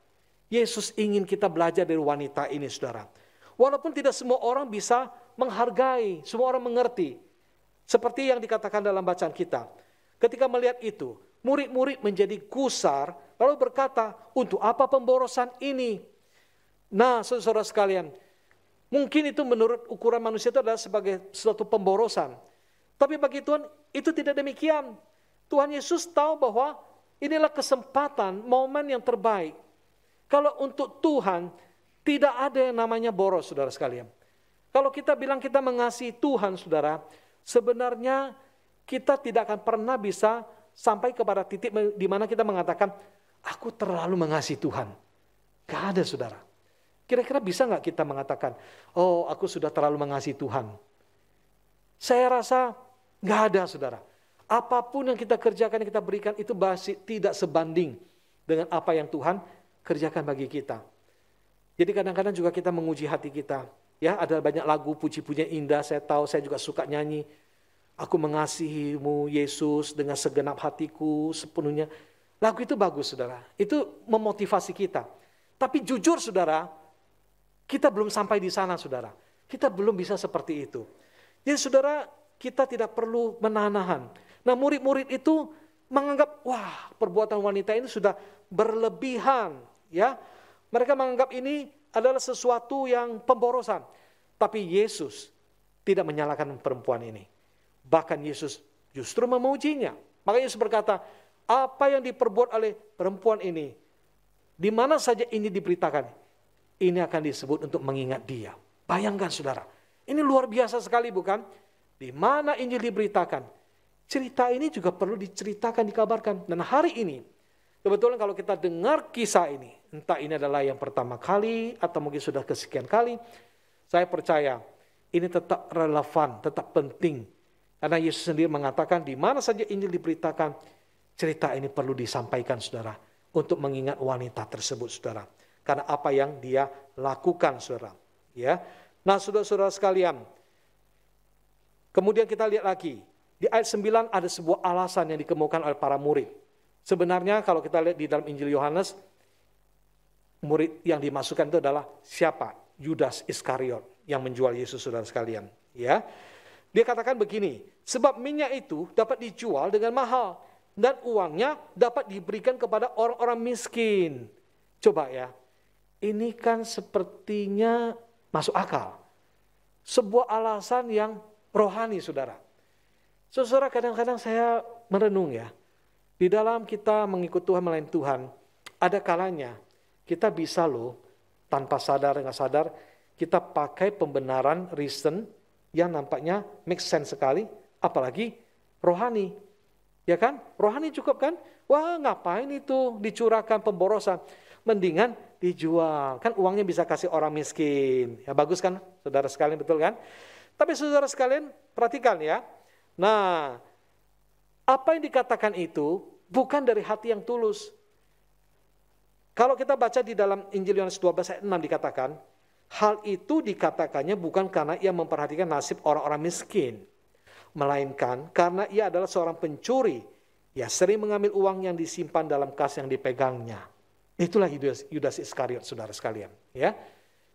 Yesus ingin kita belajar dari wanita ini, saudara. Walaupun tidak semua orang bisa menghargai, semua orang mengerti. Seperti yang dikatakan dalam bacaan kita. Ketika melihat itu, murid-murid menjadi gusar, lalu berkata, untuk apa pemborosan ini? Nah, saudara sekalian, mungkin itu menurut ukuran manusia itu adalah sebagai suatu pemborosan. Tapi bagi Tuhan, itu tidak demikian. Tuhan Yesus tahu bahwa inilah kesempatan, momen yang terbaik. Kalau untuk Tuhan, tidak ada yang namanya boros, saudara sekalian. Kalau kita bilang kita mengasihi Tuhan, saudara, sebenarnya kita tidak akan pernah bisa sampai kepada titik di mana kita mengatakan, aku terlalu mengasihi Tuhan. Gak ada, saudara. Kira-kira bisa nggak kita mengatakan, oh aku sudah terlalu mengasihi Tuhan? Saya rasa nggak ada, saudara. Apapun yang kita kerjakan, yang kita berikan, itu masih tidak sebanding dengan apa yang Tuhan kerjakan bagi kita. Jadi kadang-kadang juga kita menguji hati kita. Ya, ada banyak lagu puji-pujian indah, saya tahu, saya juga suka nyanyi. Aku mengasihimu Yesus dengan segenap hatiku sepenuhnya. Lagu itu bagus, saudara. Itu memotivasi kita. Tapi jujur, saudara, kita belum sampai di sana, saudara. Kita belum bisa seperti itu. Jadi saudara, kita tidak perlu menahan-nahan. Nah, murid-murid itu menganggap, wah, perbuatan wanita ini sudah berlebihan, ya. Mereka menganggap ini adalah sesuatu yang pemborosan. Tapi Yesus tidak menyalahkan perempuan ini. Bahkan Yesus justru memujinya. Maka Yesus berkata, apa yang diperbuat oleh perempuan ini, di mana saja ini diberitakan, ini akan disebut untuk mengingat dia. Bayangkan saudara, ini luar biasa sekali bukan? Di mana Injil diberitakan, cerita ini juga perlu diceritakan, dikabarkan. Dan hari ini, kebetulan kalau kita dengar kisah ini, entah ini adalah yang pertama kali atau mungkin sudah kesekian kali, saya percaya ini tetap relevan, tetap penting. Karena Yesus sendiri mengatakan di mana saja Injil diberitakan, cerita ini perlu disampaikan saudara, untuk mengingat wanita tersebut saudara. Karena apa yang dia lakukan saudara. Ya. Nah saudara-saudara sekalian, kemudian kita lihat lagi, di ayat 9 ada sebuah alasan yang dikemukakan oleh para murid. Sebenarnya kalau kita lihat di dalam Injil Yohanes, murid yang dimasukkan itu adalah siapa? Yudas Iskariot yang menjual Yesus saudara sekalian. Ya. Dia katakan begini, sebab minyak itu dapat dijual dengan mahal dan uangnya dapat diberikan kepada orang-orang miskin. Coba ya, ini kan sepertinya masuk akal. Sebuah alasan yang rohani saudara. Saudara, kadang-kadang saya merenung ya, di dalam kita mengikut Tuhan, melayani Tuhan, ada kalanya kita bisa loh, tanpa sadar, nggak sadar, kita pakai pembenaran reason yang nampaknya make sense sekali, apalagi rohani. Ya kan? Rohani cukup kan? Wah, ngapain itu dicurahkan pemborosan? Mendingan dijual. Kan uangnya bisa kasih orang miskin. Ya bagus kan? Saudara sekalian, betul kan? Tapi saudara sekalian, perhatikan ya. Nah, apa yang dikatakan itu bukan dari hati yang tulus. Kalau kita baca di dalam Injil Yohanes 12 ayat 6 dikatakan, hal itu dikatakannya bukan karena ia memperhatikan nasib orang-orang miskin, melainkan karena ia adalah seorang pencuri. Ia sering mengambil uang yang disimpan dalam kas yang dipegangnya. Itulah Yudas Iskariot saudara sekalian. Ya,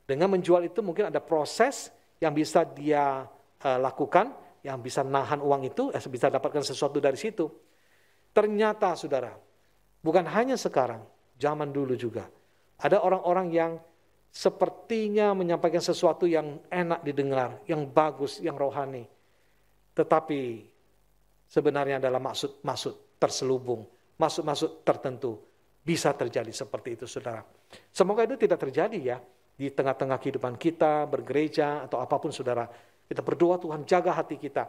dengan menjual itu mungkin ada proses yang bisa dia lakukan, yang bisa nahan uang itu, bisa dapatkan sesuatu dari situ. Ternyata saudara, bukan hanya sekarang, zaman dulu juga. Ada orang-orang yang sepertinya menyampaikan sesuatu yang enak didengar, yang bagus, yang rohani. Tetapi sebenarnya adalah maksud terselubung, maksud tertentu. Bisa terjadi seperti itu saudara. Semoga itu tidak terjadi ya di tengah-tengah kehidupan kita, bergereja atau apapun saudara. Kita berdoa Tuhan jaga hati kita.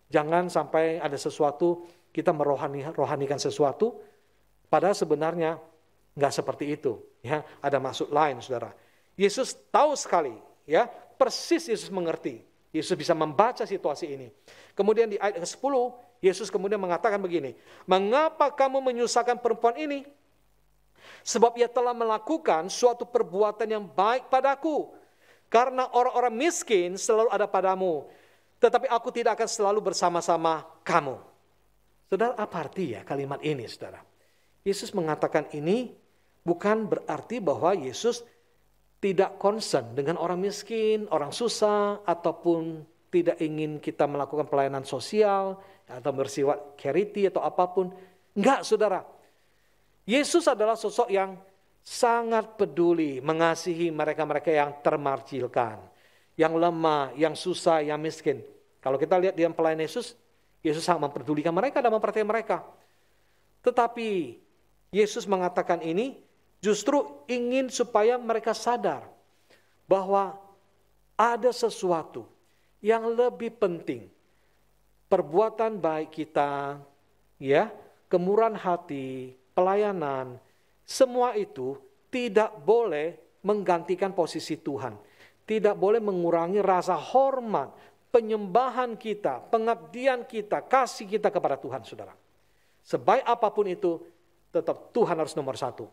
Jangan sampai ada sesuatu kita merohanikan sesuatu, padahal sebenarnya nggak seperti itu. Ya, ada maksud lain saudara. Yesus tahu sekali, ya, persis Yesus mengerti. Yesus bisa membaca situasi ini. Kemudian di ayat ke-10, Yesus kemudian mengatakan begini, mengapa kamu menyusahkan perempuan ini? Sebab ia telah melakukan suatu perbuatan yang baik padaku. Karena orang-orang miskin selalu ada padamu, tetapi aku tidak akan selalu bersama-sama kamu. Saudara, apa arti ya kalimat ini, saudara? Yesus mengatakan ini bukan berarti bahwa Yesus tidak concern dengan orang miskin, orang susah, ataupun tidak ingin kita melakukan pelayanan sosial, atau bersifat charity atau apapun. Enggak, saudara. Yesus adalah sosok yang sangat peduli, mengasihi mereka-mereka yang termarjilkan, yang lemah, yang susah, yang miskin. Kalau kita lihat di dalam pelayanan Yesus, Yesus sangat memperdulikan mereka dan memperhatikan mereka. Tetapi Yesus mengatakan ini justru ingin supaya mereka sadar bahwa ada sesuatu yang lebih penting. Perbuatan baik kita, ya, kemurahan hati, pelayanan, semua itu tidak boleh menggantikan posisi Tuhan. Tidak boleh mengurangi rasa hormat, penyembahan kita, pengabdian kita, kasih kita kepada Tuhan, saudara. Sebaik apapun itu, tetap Tuhan harus nomor satu.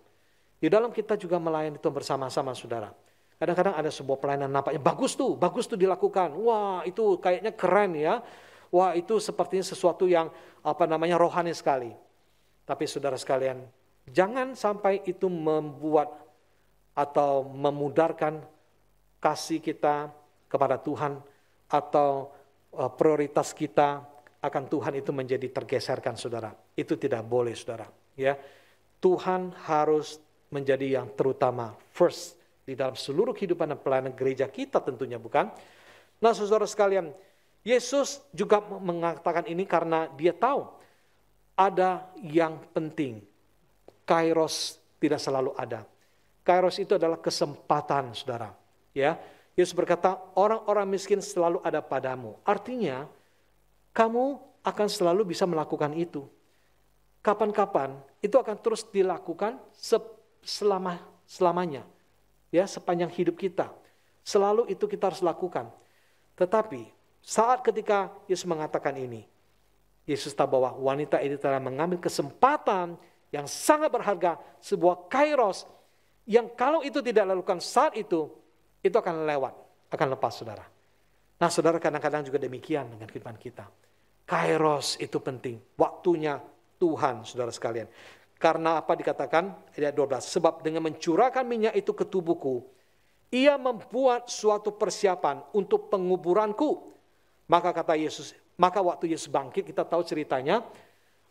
Di dalam kita juga melayani Tuhan bersama-sama, saudara. Kadang-kadang ada sebuah pelayanan nampaknya bagus tuh dilakukan. Wah, itu kayaknya keren ya. Wah, itu sepertinya sesuatu yang rohani sekali. Tapi saudara sekalian, jangan sampai itu membuat atau memudarkan kasih kita kepada Tuhan atau prioritas kita akan Tuhan itu menjadi tergeserkan, saudara. Itu tidak boleh, saudara. Ya, Tuhan harus menjadi yang terutama, first di dalam seluruh kehidupan dan pelayanan gereja kita tentunya, bukan? Nah, saudara sekalian, Yesus juga mengatakan ini karena dia tahu ada yang penting. Kairos tidak selalu ada. Kairos itu adalah kesempatan, saudara. Ya, Yesus berkata, orang-orang miskin selalu ada padamu. Artinya, kamu akan selalu bisa melakukan itu. Kapan-kapan itu akan terus dilakukan selamanya. Ya, sepanjang hidup kita. Selalu itu kita harus lakukan. Tetapi saat ketika Yesus mengatakan ini, Yesus tahu bahwa wanita itu telah mengambil kesempatan yang sangat berharga, sebuah kairos yang kalau itu tidak dilakukan saat itu akan lewat, akan lepas, saudara. Nah, saudara, kadang-kadang juga demikian dengan kehidupan kita. Kairos itu penting, waktunya Tuhan, saudara sekalian. Karena apa dikatakan ayat 12, sebab dengan mencurahkan minyak itu ke tubuhku, ia membuat suatu persiapan untuk penguburanku. Maka kata Yesus, maka waktu Yesus bangkit, kita tahu ceritanya,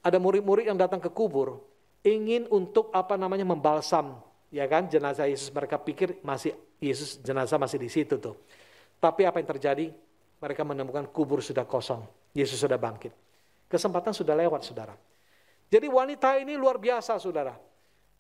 ada murid-murid yang datang ke kubur, ingin untuk membalsam, ya kan, jenazah Yesus. Mereka pikir jenazah masih di situ tuh. Tapi apa yang terjadi? Mereka menemukan kubur sudah kosong, Yesus sudah bangkit. Kesempatan sudah lewat, saudara. Jadi wanita ini luar biasa, saudara.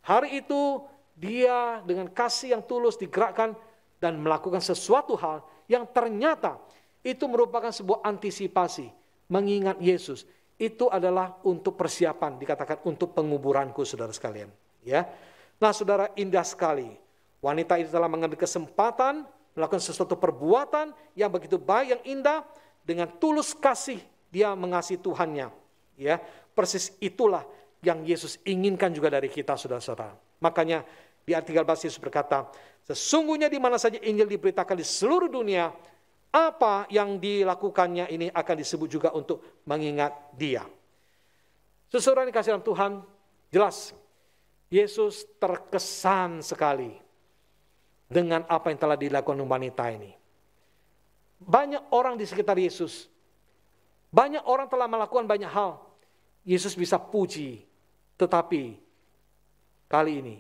Hari itu dia dengan kasih yang tulus digerakkan dan melakukan sesuatu hal yang ternyata itu merupakan sebuah antisipasi, mengingat Yesus. Itu adalah untuk persiapan, dikatakan untuk penguburanku, saudara sekalian. Ya, nah, saudara, indah sekali. Wanita itu telah mengambil kesempatan, melakukan sesuatu perbuatan yang begitu baik, yang indah, dengan tulus kasih dia mengasihi Tuhannya. Ya, persis itulah yang Yesus inginkan juga dari kita, saudara-saudara. Makanya di ayat 13 Yesus berkata, sesungguhnya di mana saja Injil diberitakan di seluruh dunia, apa yang dilakukannya ini akan disebut juga untuk mengingat dia. Saudara yang dikasihi dalam Tuhan, jelas Yesus terkesan sekali dengan apa yang telah dilakukan wanita ini. Banyak orang di sekitar Yesus, banyak orang telah melakukan banyak hal. Yesus bisa puji, tetapi kali ini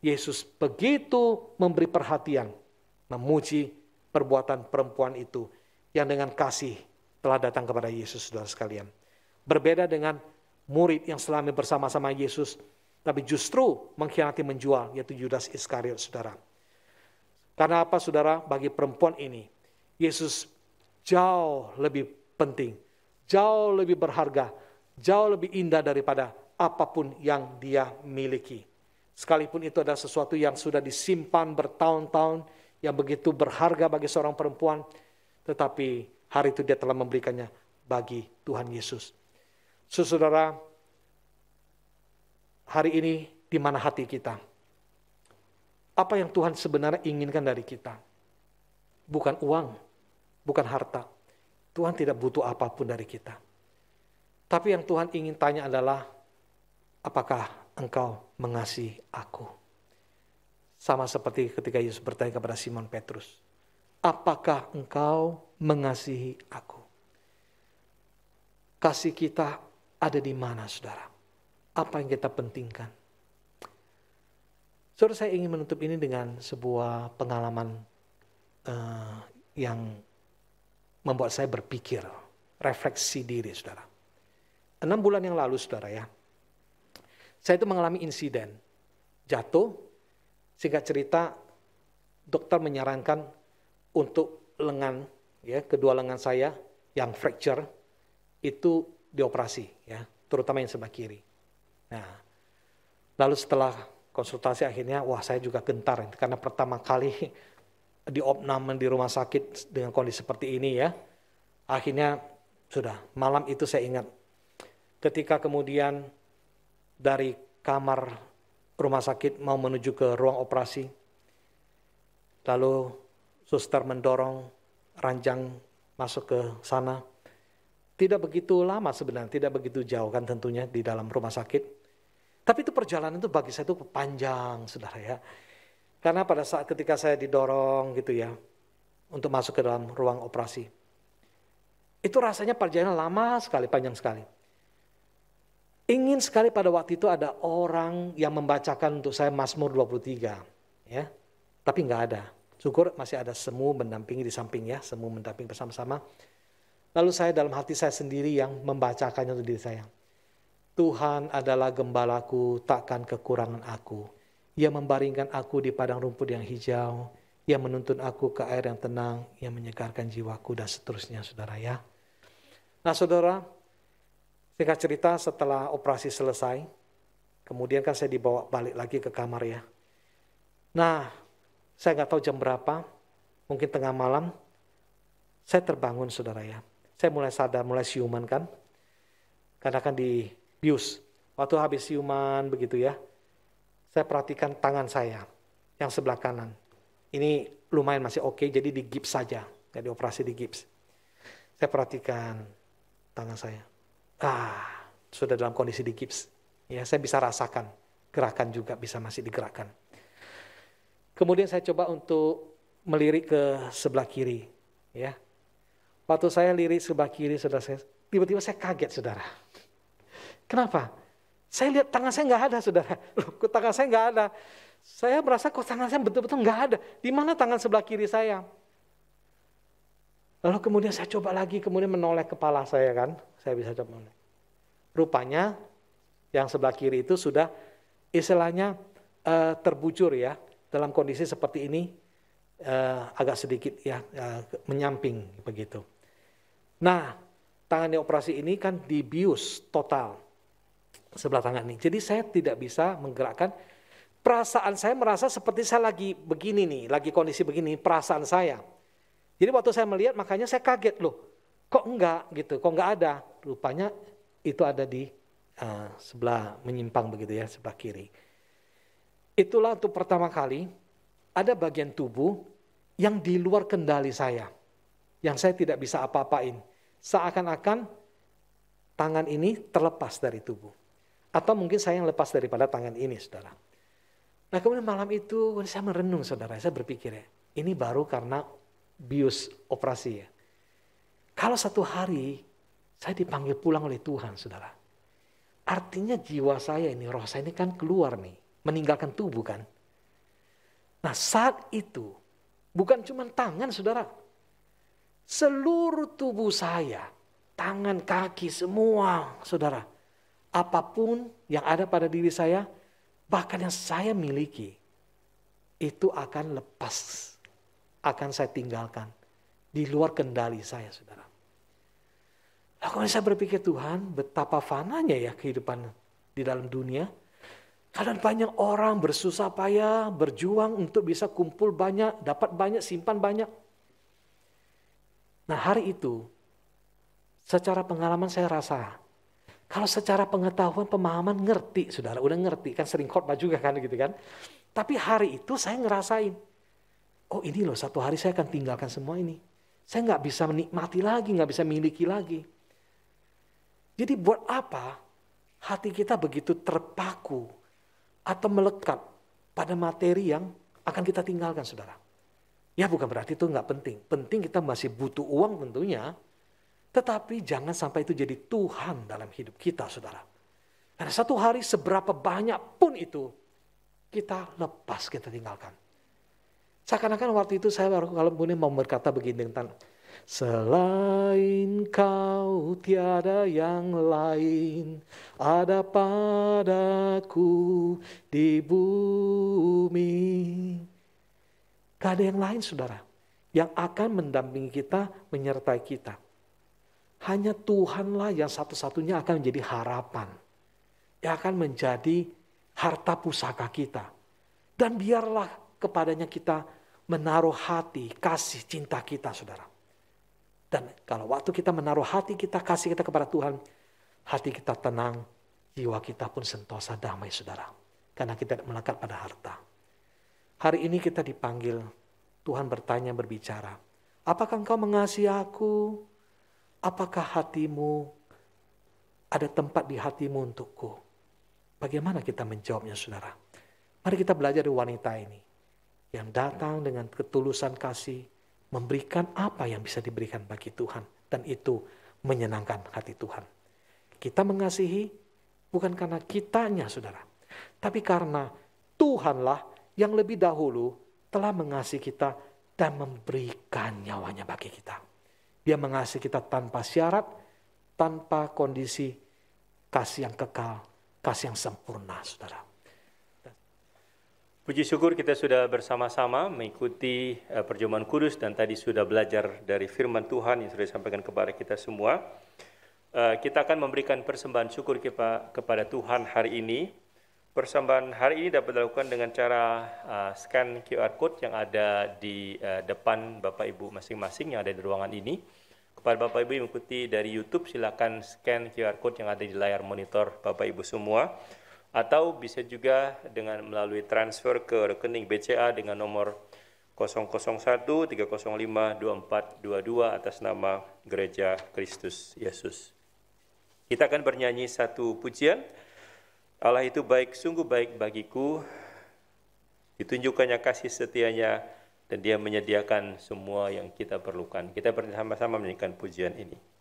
Yesus begitu memberi perhatian, memuji perbuatan perempuan itu yang dengan kasih telah datang kepada Yesus, saudara sekalian. Berbeda dengan murid yang selama bersama-sama Yesus, tapi justru mengkhianati menjual, yaitu Yudas Iskariot, saudara. Karena apa, saudara? Bagi perempuan ini, Yesus jauh lebih penting, jauh lebih berharga, jauh lebih indah daripada apapun yang dia miliki. Sekalipun itu adalah sesuatu yang sudah disimpan bertahun-tahun, yang begitu berharga bagi seorang perempuan, tetapi hari itu dia telah memberikannya bagi Tuhan Yesus. Saudara, hari ini di mana hati kita? Apa yang Tuhan sebenarnya inginkan dari kita? Bukan uang, bukan harta. Tuhan tidak butuh apapun dari kita. Tapi yang Tuhan ingin tanya adalah, apakah engkau mengasihi aku? Sama seperti ketika Yesus bertanya kepada Simon Petrus, apakah engkau mengasihi aku? Kasih kita ada di mana, saudara? Apa yang kita pentingkan? Saudara, saya ingin menutup ini dengan sebuah pengalaman yang membuat saya berpikir, refleksi diri, saudara. 6 bulan yang lalu, saudara, ya, saya itu mengalami insiden, jatuh. Singkat cerita, dokter menyarankan untuk lengan, ya, kedua lengan saya yang fracture itu dioperasi, ya, terutama yang sebelah kiri. Nah, lalu setelah konsultasi akhirnya, wah saya juga gentar karena pertama kali diopname di rumah sakit dengan kondisi seperti ini ya. Akhirnya sudah, malam itu saya ingat ketika kemudian dari kamar rumah sakit mau menuju ke ruang operasi, lalu suster mendorong ranjang masuk ke sana. Tidak begitu lama sebenarnya, tidak begitu jauh kan tentunya di dalam rumah sakit. Tapi itu perjalanan itu bagi saya itu panjang, saudara ya. Karena pada saat ketika saya didorong gitu ya, untuk masuk ke dalam ruang operasi, itu rasanya perjalanan lama sekali, panjang sekali. Ingin sekali pada waktu itu ada orang yang membacakan untuk saya Mazmur 23, ya. Tapi nggak ada. Syukur masih ada semu mendampingi di samping ya, semu mendampingi bersama-sama. Lalu saya dalam hati saya sendiri yang membacakannya untuk diri saya. Tuhan adalah gembalaku, takkan kekurangan aku. Ia membaringkan aku di padang rumput yang hijau. Ia menuntun aku ke air yang tenang. Ia menyegarkan jiwaku dan seterusnya, saudara ya. Nah saudara, singkat cerita setelah operasi selesai, kemudian kan saya dibawa balik lagi ke kamar ya. Nah, saya nggak tahu jam berapa, mungkin tengah malam, saya terbangun saudara ya. Saya mulai sadar, mulai siuman kan. Karena kan di bius, waktu habis siuman begitu ya, saya perhatikan tangan saya yang sebelah kanan. Ini lumayan masih oke, jadi di gips saja, nggak dioperasi di gips. Saya perhatikan tangan saya, sudah dalam kondisi di gips. Ya, saya bisa rasakan gerakan juga bisa masih digerakkan. Kemudian saya coba untuk melirik ke sebelah kiri, ya. Waktu saya lirik sebelah kiri, saudara saya, tiba-tiba saya kaget, saudara. Kenapa? Saya lihat tangan saya nggak ada, saudara. Loh, kok tangan saya nggak ada? Saya merasa kok tangan saya betul-betul nggak ada. Di mana tangan sebelah kiri saya? Lalu kemudian saya coba lagi, kemudian menoleh kepala saya kan. Saya bisa coba menoleh. Rupanya yang sebelah kiri itu sudah istilahnya terbujur ya. Dalam kondisi seperti ini agak sedikit ya menyamping begitu. Nah, tangan dioperasi ini kan dibius total. Sebelah tangan ini. Jadi saya tidak bisa menggerakkan. Perasaan saya merasa seperti saya lagi begini nih, lagi kondisi begini, perasaan saya. Jadi waktu saya melihat makanya saya kaget loh, kok enggak gitu, kok enggak ada. Rupanya itu ada di sebelah menyimpang begitu ya, sebelah kiri. Itulah untuk pertama kali ada bagian tubuh yang di luar kendali saya, yang saya tidak bisa apa-apain. Seakan-akan tangan ini terlepas dari tubuh. Atau mungkin saya yang lepas daripada tangan ini, saudara. Nah kemudian malam itu saya merenung, saudara. Saya berpikir ya, ini baru karena bius operasi ya. Kalau satu hari saya dipanggil pulang oleh Tuhan, saudara. Artinya jiwa saya ini, roh saya ini kan keluar nih, meninggalkan tubuh kan. Nah saat itu, bukan cuma tangan, saudara. Seluruh tubuh saya, tangan, kaki, semua, saudara. Apapun yang ada pada diri saya, bahkan yang saya miliki, itu akan lepas, akan saya tinggalkan. Di luar kendali saya, saudara. Nah, kalau saya berpikir Tuhan, betapa fananya ya kehidupan di dalam dunia. Kadang banyak orang bersusah payah, berjuang untuk bisa kumpul banyak, dapat banyak, simpan banyak. Nah hari itu, secara pengalaman saya rasa, kalau secara pengetahuan, pemahaman ngerti, saudara, udah ngerti, kan sering khotbah juga kan gitu kan. Tapi hari itu saya ngerasain, oh ini loh satu hari saya akan tinggalkan semua ini. Saya nggak bisa menikmati lagi, nggak bisa miliki lagi. Jadi buat apa hati kita begitu terpaku atau melekat pada materi yang akan kita tinggalkan, saudara. Ya bukan berarti itu nggak penting. Penting kita masih butuh uang tentunya. Tetapi jangan sampai itu jadi Tuhan dalam hidup kita, saudara. Karena satu hari seberapa banyak pun itu, kita lepas, kita tinggalkan. Seakan-akan waktu itu saya kalau kemudian mau berkata begini tentang, selain kau tiada yang lain, ada padaku di bumi. Gak ada yang lain, saudara, yang akan mendampingi kita, menyertai kita. Hanya Tuhanlah yang satu-satunya akan menjadi harapan. Yang akan menjadi harta pusaka kita. Dan biarlah kepadanya kita menaruh hati, kasih, cinta kita, saudara. Dan kalau waktu kita menaruh hati kita, kasih kita kepada Tuhan, hati kita tenang, jiwa kita pun sentosa damai, saudara. Karena kita tidak melekat pada harta. Hari ini kita dipanggil, Tuhan bertanya, berbicara. Apakah engkau mengasihi aku? Apakah hatimu, ada tempat di hatimu untukku? Bagaimana kita menjawabnya, saudara? Mari kita belajar dari wanita ini. Yang datang dengan ketulusan kasih, memberikan apa yang bisa diberikan bagi Tuhan. Dan itu menyenangkan hati Tuhan. Kita mengasihi bukan karena kitanya, saudara. Tapi karena Tuhanlah yang lebih dahulu telah mengasihi kita dan memberikan nyawanya bagi kita. Dia mengasihi kita tanpa syarat, tanpa kondisi, kasih yang kekal, kasih yang sempurna, saudara. Puji syukur kita sudah bersama-sama mengikuti perjamuan kudus dan tadi sudah belajar dari firman Tuhan yang sudah disampaikan kepada kita semua. Kita akan memberikan persembahan syukur kepada Tuhan hari ini. Persembahan hari ini dapat dilakukan dengan cara scan QR Code yang ada di depan Bapak Ibu masing-masing yang ada di ruangan ini. Kepada Bapak Ibu yang mengikuti dari YouTube, silakan scan QR Code yang ada di layar monitor Bapak Ibu semua. Atau bisa juga dengan melalui transfer ke rekening BCA dengan nomor 001-305-2422 atas nama Gereja Kristus Yesus. Kita akan bernyanyi satu pujian. Allah itu baik, sungguh baik bagiku, ditunjukkannya kasih setianya, dan Dia menyediakan semua yang kita perlukan. Kita bersama-sama menyanyikan pujian ini.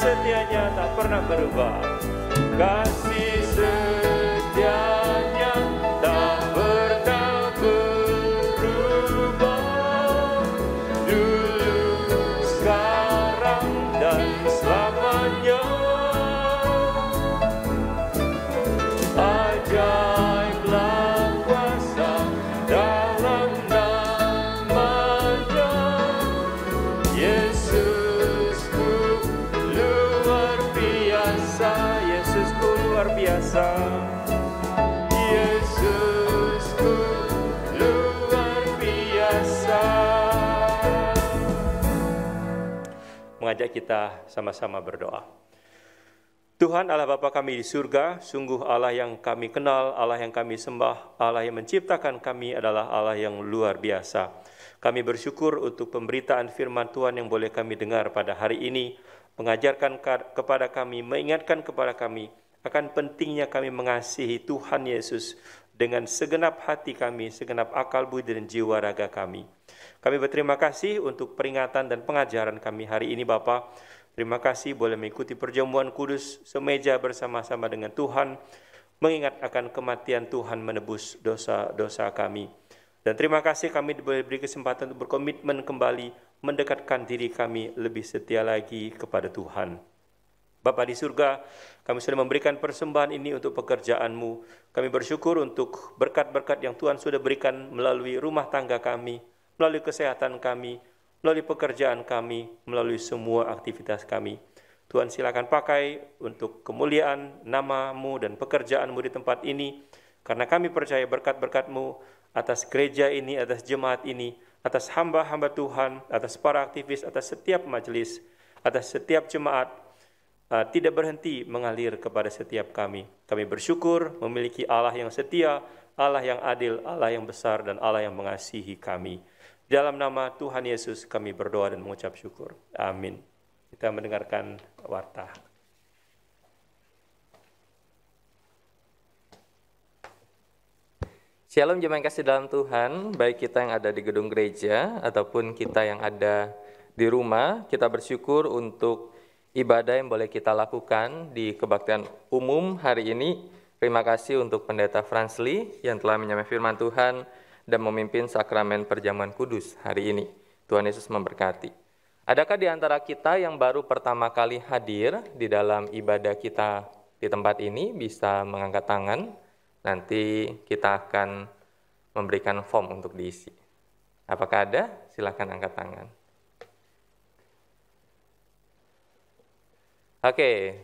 Setianya tak pernah berubah, kasih setianya tak pernah berubah, dulu, sekarang, dan selamanya. Ajaiblah kuasa dalam namanya, Yesusku luar biasa, Yesusku luar biasa. Mengajak kita sama-sama berdoa. Tuhan Allah Bapa kami di surga, sungguh Allah yang kami kenal, Allah yang kami sembah, Allah yang menciptakan kami adalah Allah yang luar biasa. Kami bersyukur untuk pemberitaan firman Tuhan yang boleh kami dengar pada hari ini, mengajarkan kepada kami, mengingatkan kepada kami, akan pentingnya kami mengasihi Tuhan Yesus dengan segenap hati kami, segenap akal budi dan jiwa raga kami. Kami berterima kasih untuk peringatan dan pengajaran kami hari ini Bapa. Terima kasih boleh mengikuti perjamuan kudus semeja bersama-sama dengan Tuhan, mengingat akan kematian Tuhan menebus dosa-dosa kami. Dan terima kasih kami diberi kesempatan untuk berkomitmen kembali, mendekatkan diri kami lebih setia lagi kepada Tuhan. Bapa di surga, kami sudah memberikan persembahan ini untuk pekerjaan-Mu. Kami bersyukur untuk berkat-berkat yang Tuhan sudah berikan melalui rumah tangga kami, melalui kesehatan kami, melalui pekerjaan kami, melalui semua aktivitas kami. Tuhan silakan pakai untuk kemuliaan nama-Mu dan pekerjaan-Mu di tempat ini, karena kami percaya berkat-berkat-Mu atas gereja ini, atas jemaat ini, atas hamba-hamba Tuhan, atas para aktivis, atas setiap majelis, atas setiap jemaat, tidak berhenti mengalir kepada setiap kami. Kami bersyukur memiliki Allah yang setia, Allah yang adil, Allah yang besar, dan Allah yang mengasihi kami. Dalam nama Tuhan Yesus kami berdoa dan mengucap syukur. Amin. Kita mendengarkan warta. Shalom jemaat yang kasih dalam Tuhan, baik kita yang ada di gedung gereja ataupun kita yang ada di rumah, kita bersyukur untuk ibadah yang boleh kita lakukan di kebaktian umum hari ini. Terima kasih untuk Pendeta Franz Lee yang telah menyampaikan firman Tuhan dan memimpin sakramen perjamuan kudus hari ini. Tuhan Yesus memberkati. Adakah di antara kita yang baru pertama kali hadir di dalam ibadah kita di tempat ini bisa mengangkat tangan? Nanti kita akan memberikan form untuk diisi. Apakah ada? Silakan angkat tangan. Oke,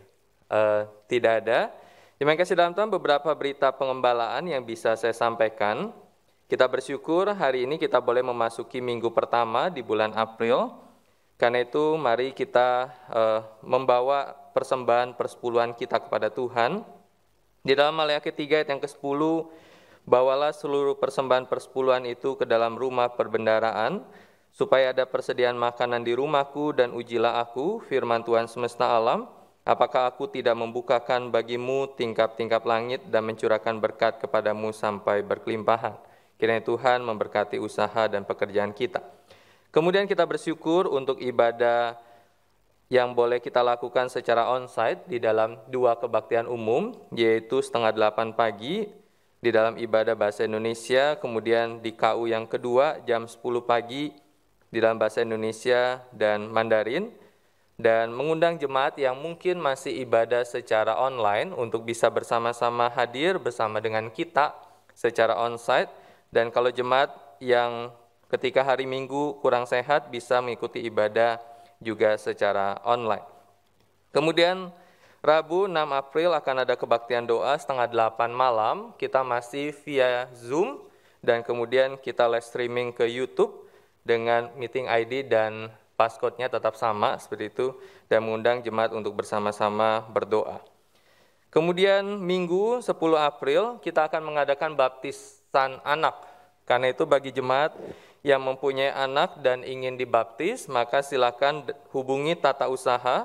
tidak ada. Terima kasih dalam Tuhan, beberapa berita pengembalaan yang bisa saya sampaikan. Kita bersyukur hari ini kita boleh memasuki minggu pertama di bulan April. Karena itu mari kita membawa persembahan persepuluhan kita kepada Tuhan. Di dalam Maleakhi 3 ayat yang ke-10, bawalah seluruh persembahan persepuluhan itu ke dalam rumah perbendaharaan, supaya ada persediaan makanan di rumahku, dan ujilah aku, firman Tuhan semesta alam, apakah aku tidak membukakan bagimu tingkap-tingkap langit dan mencurahkan berkat kepadamu sampai berkelimpahan. Kiranya Tuhan memberkati usaha dan pekerjaan kita. Kemudian kita bersyukur untuk ibadah yang boleh kita lakukan secara onsite di dalam 2 kebaktian umum, yaitu 7:30 pagi di dalam ibadah bahasa Indonesia, kemudian di KU yang kedua jam 10 pagi di dalam bahasa Indonesia dan Mandarin, dan mengundang jemaat yang mungkin masih ibadah secara online untuk bisa bersama-sama hadir bersama dengan kita secara onsite, dan kalau jemaat yang ketika hari Minggu kurang sehat bisa mengikuti ibadah juga secara online. Kemudian Rabu 6 April akan ada kebaktian doa 7:30 malam, kita masih via Zoom, dan kemudian kita live streaming ke YouTube dengan meeting ID dan passcode-nya tetap sama seperti itu, dan mengundang jemaat untuk bersama-sama berdoa. Kemudian Minggu 10 April kita akan mengadakan baptisan anak. Karena itu bagi jemaat yang mempunyai anak dan ingin dibaptis, maka silakan hubungi Tata Usaha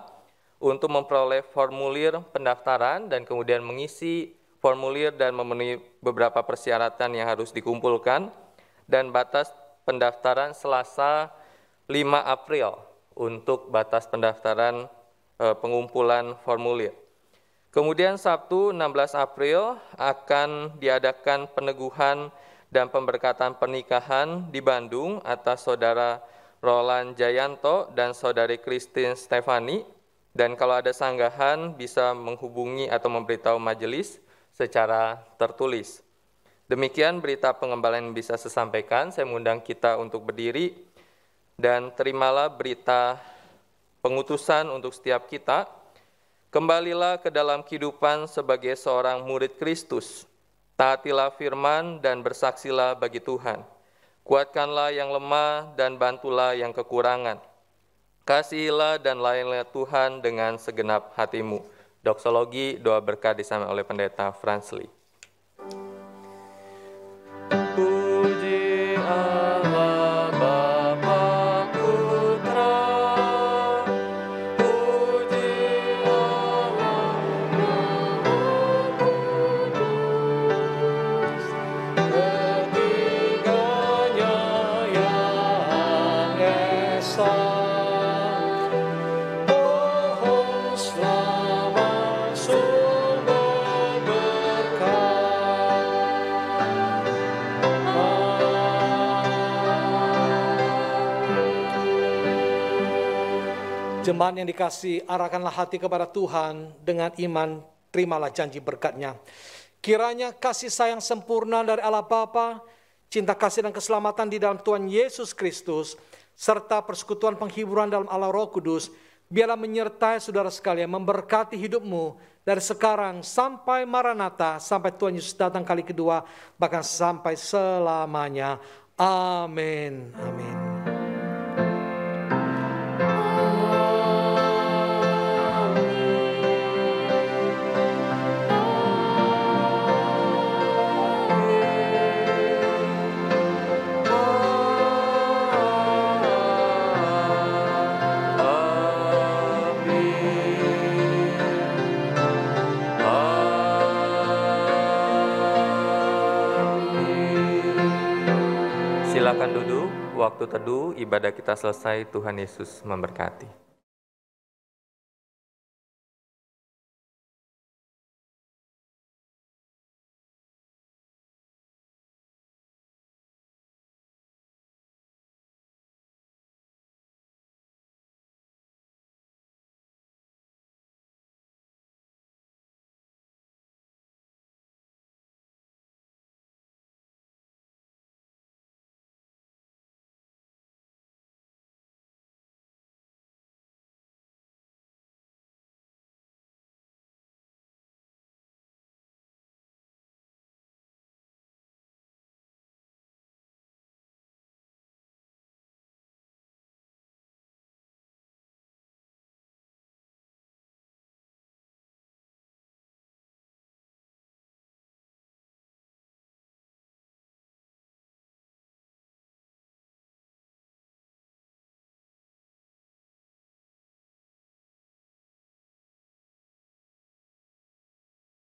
untuk memperoleh formulir pendaftaran dan kemudian mengisi formulir dan memenuhi beberapa persyaratan yang harus dikumpulkan, dan batas pendaftaran Selasa 5 April untuk batas pendaftaran pengumpulan formulir. Kemudian Sabtu 16 April akan diadakan peneguhan dan pemberkatan pernikahan di Bandung atas Saudara Roland Jayanto dan Saudari Christine Stefani, dan kalau ada sanggahan bisa menghubungi atau memberitahu majelis secara tertulis. Demikian berita pengembalaan yang bisa saya sampaikan. Saya mengundang kita untuk berdiri dan terimalah berita pengutusan untuk setiap kita. Kembalilah ke dalam kehidupan sebagai seorang murid Kristus. Taatilah firman dan bersaksilah bagi Tuhan. Kuatkanlah yang lemah dan bantulah yang kekurangan. Kasihilah dan layanilah Tuhan dengan segenap hatimu. Doksologi, doa berkat disampaikan oleh Pendeta Franz Lee. Puji Allah Bapa Putra, puji Allah Roh Kudus, ketiganya yang esa. Pohon selamat sumber berkah. Jemaat yang dikasihi, arahkanlah hati kepada Tuhan dengan iman, terimalah janji berkat-Nya. Kiranya kasih sayang sempurna dari Allah Bapa, cinta kasih dan keselamatan di dalam Tuhan Yesus Kristus, serta persekutuan penghiburan dalam Allah Roh Kudus, biarlah menyertai saudara sekalian, memberkati hidupmu dari sekarang sampai Maranatha, sampai Tuhan Yesus datang kali kedua, bahkan sampai selamanya. Amin. Amin. Silakan duduk, waktu teduh, ibadah kita selesai, Tuhan Yesus memberkati.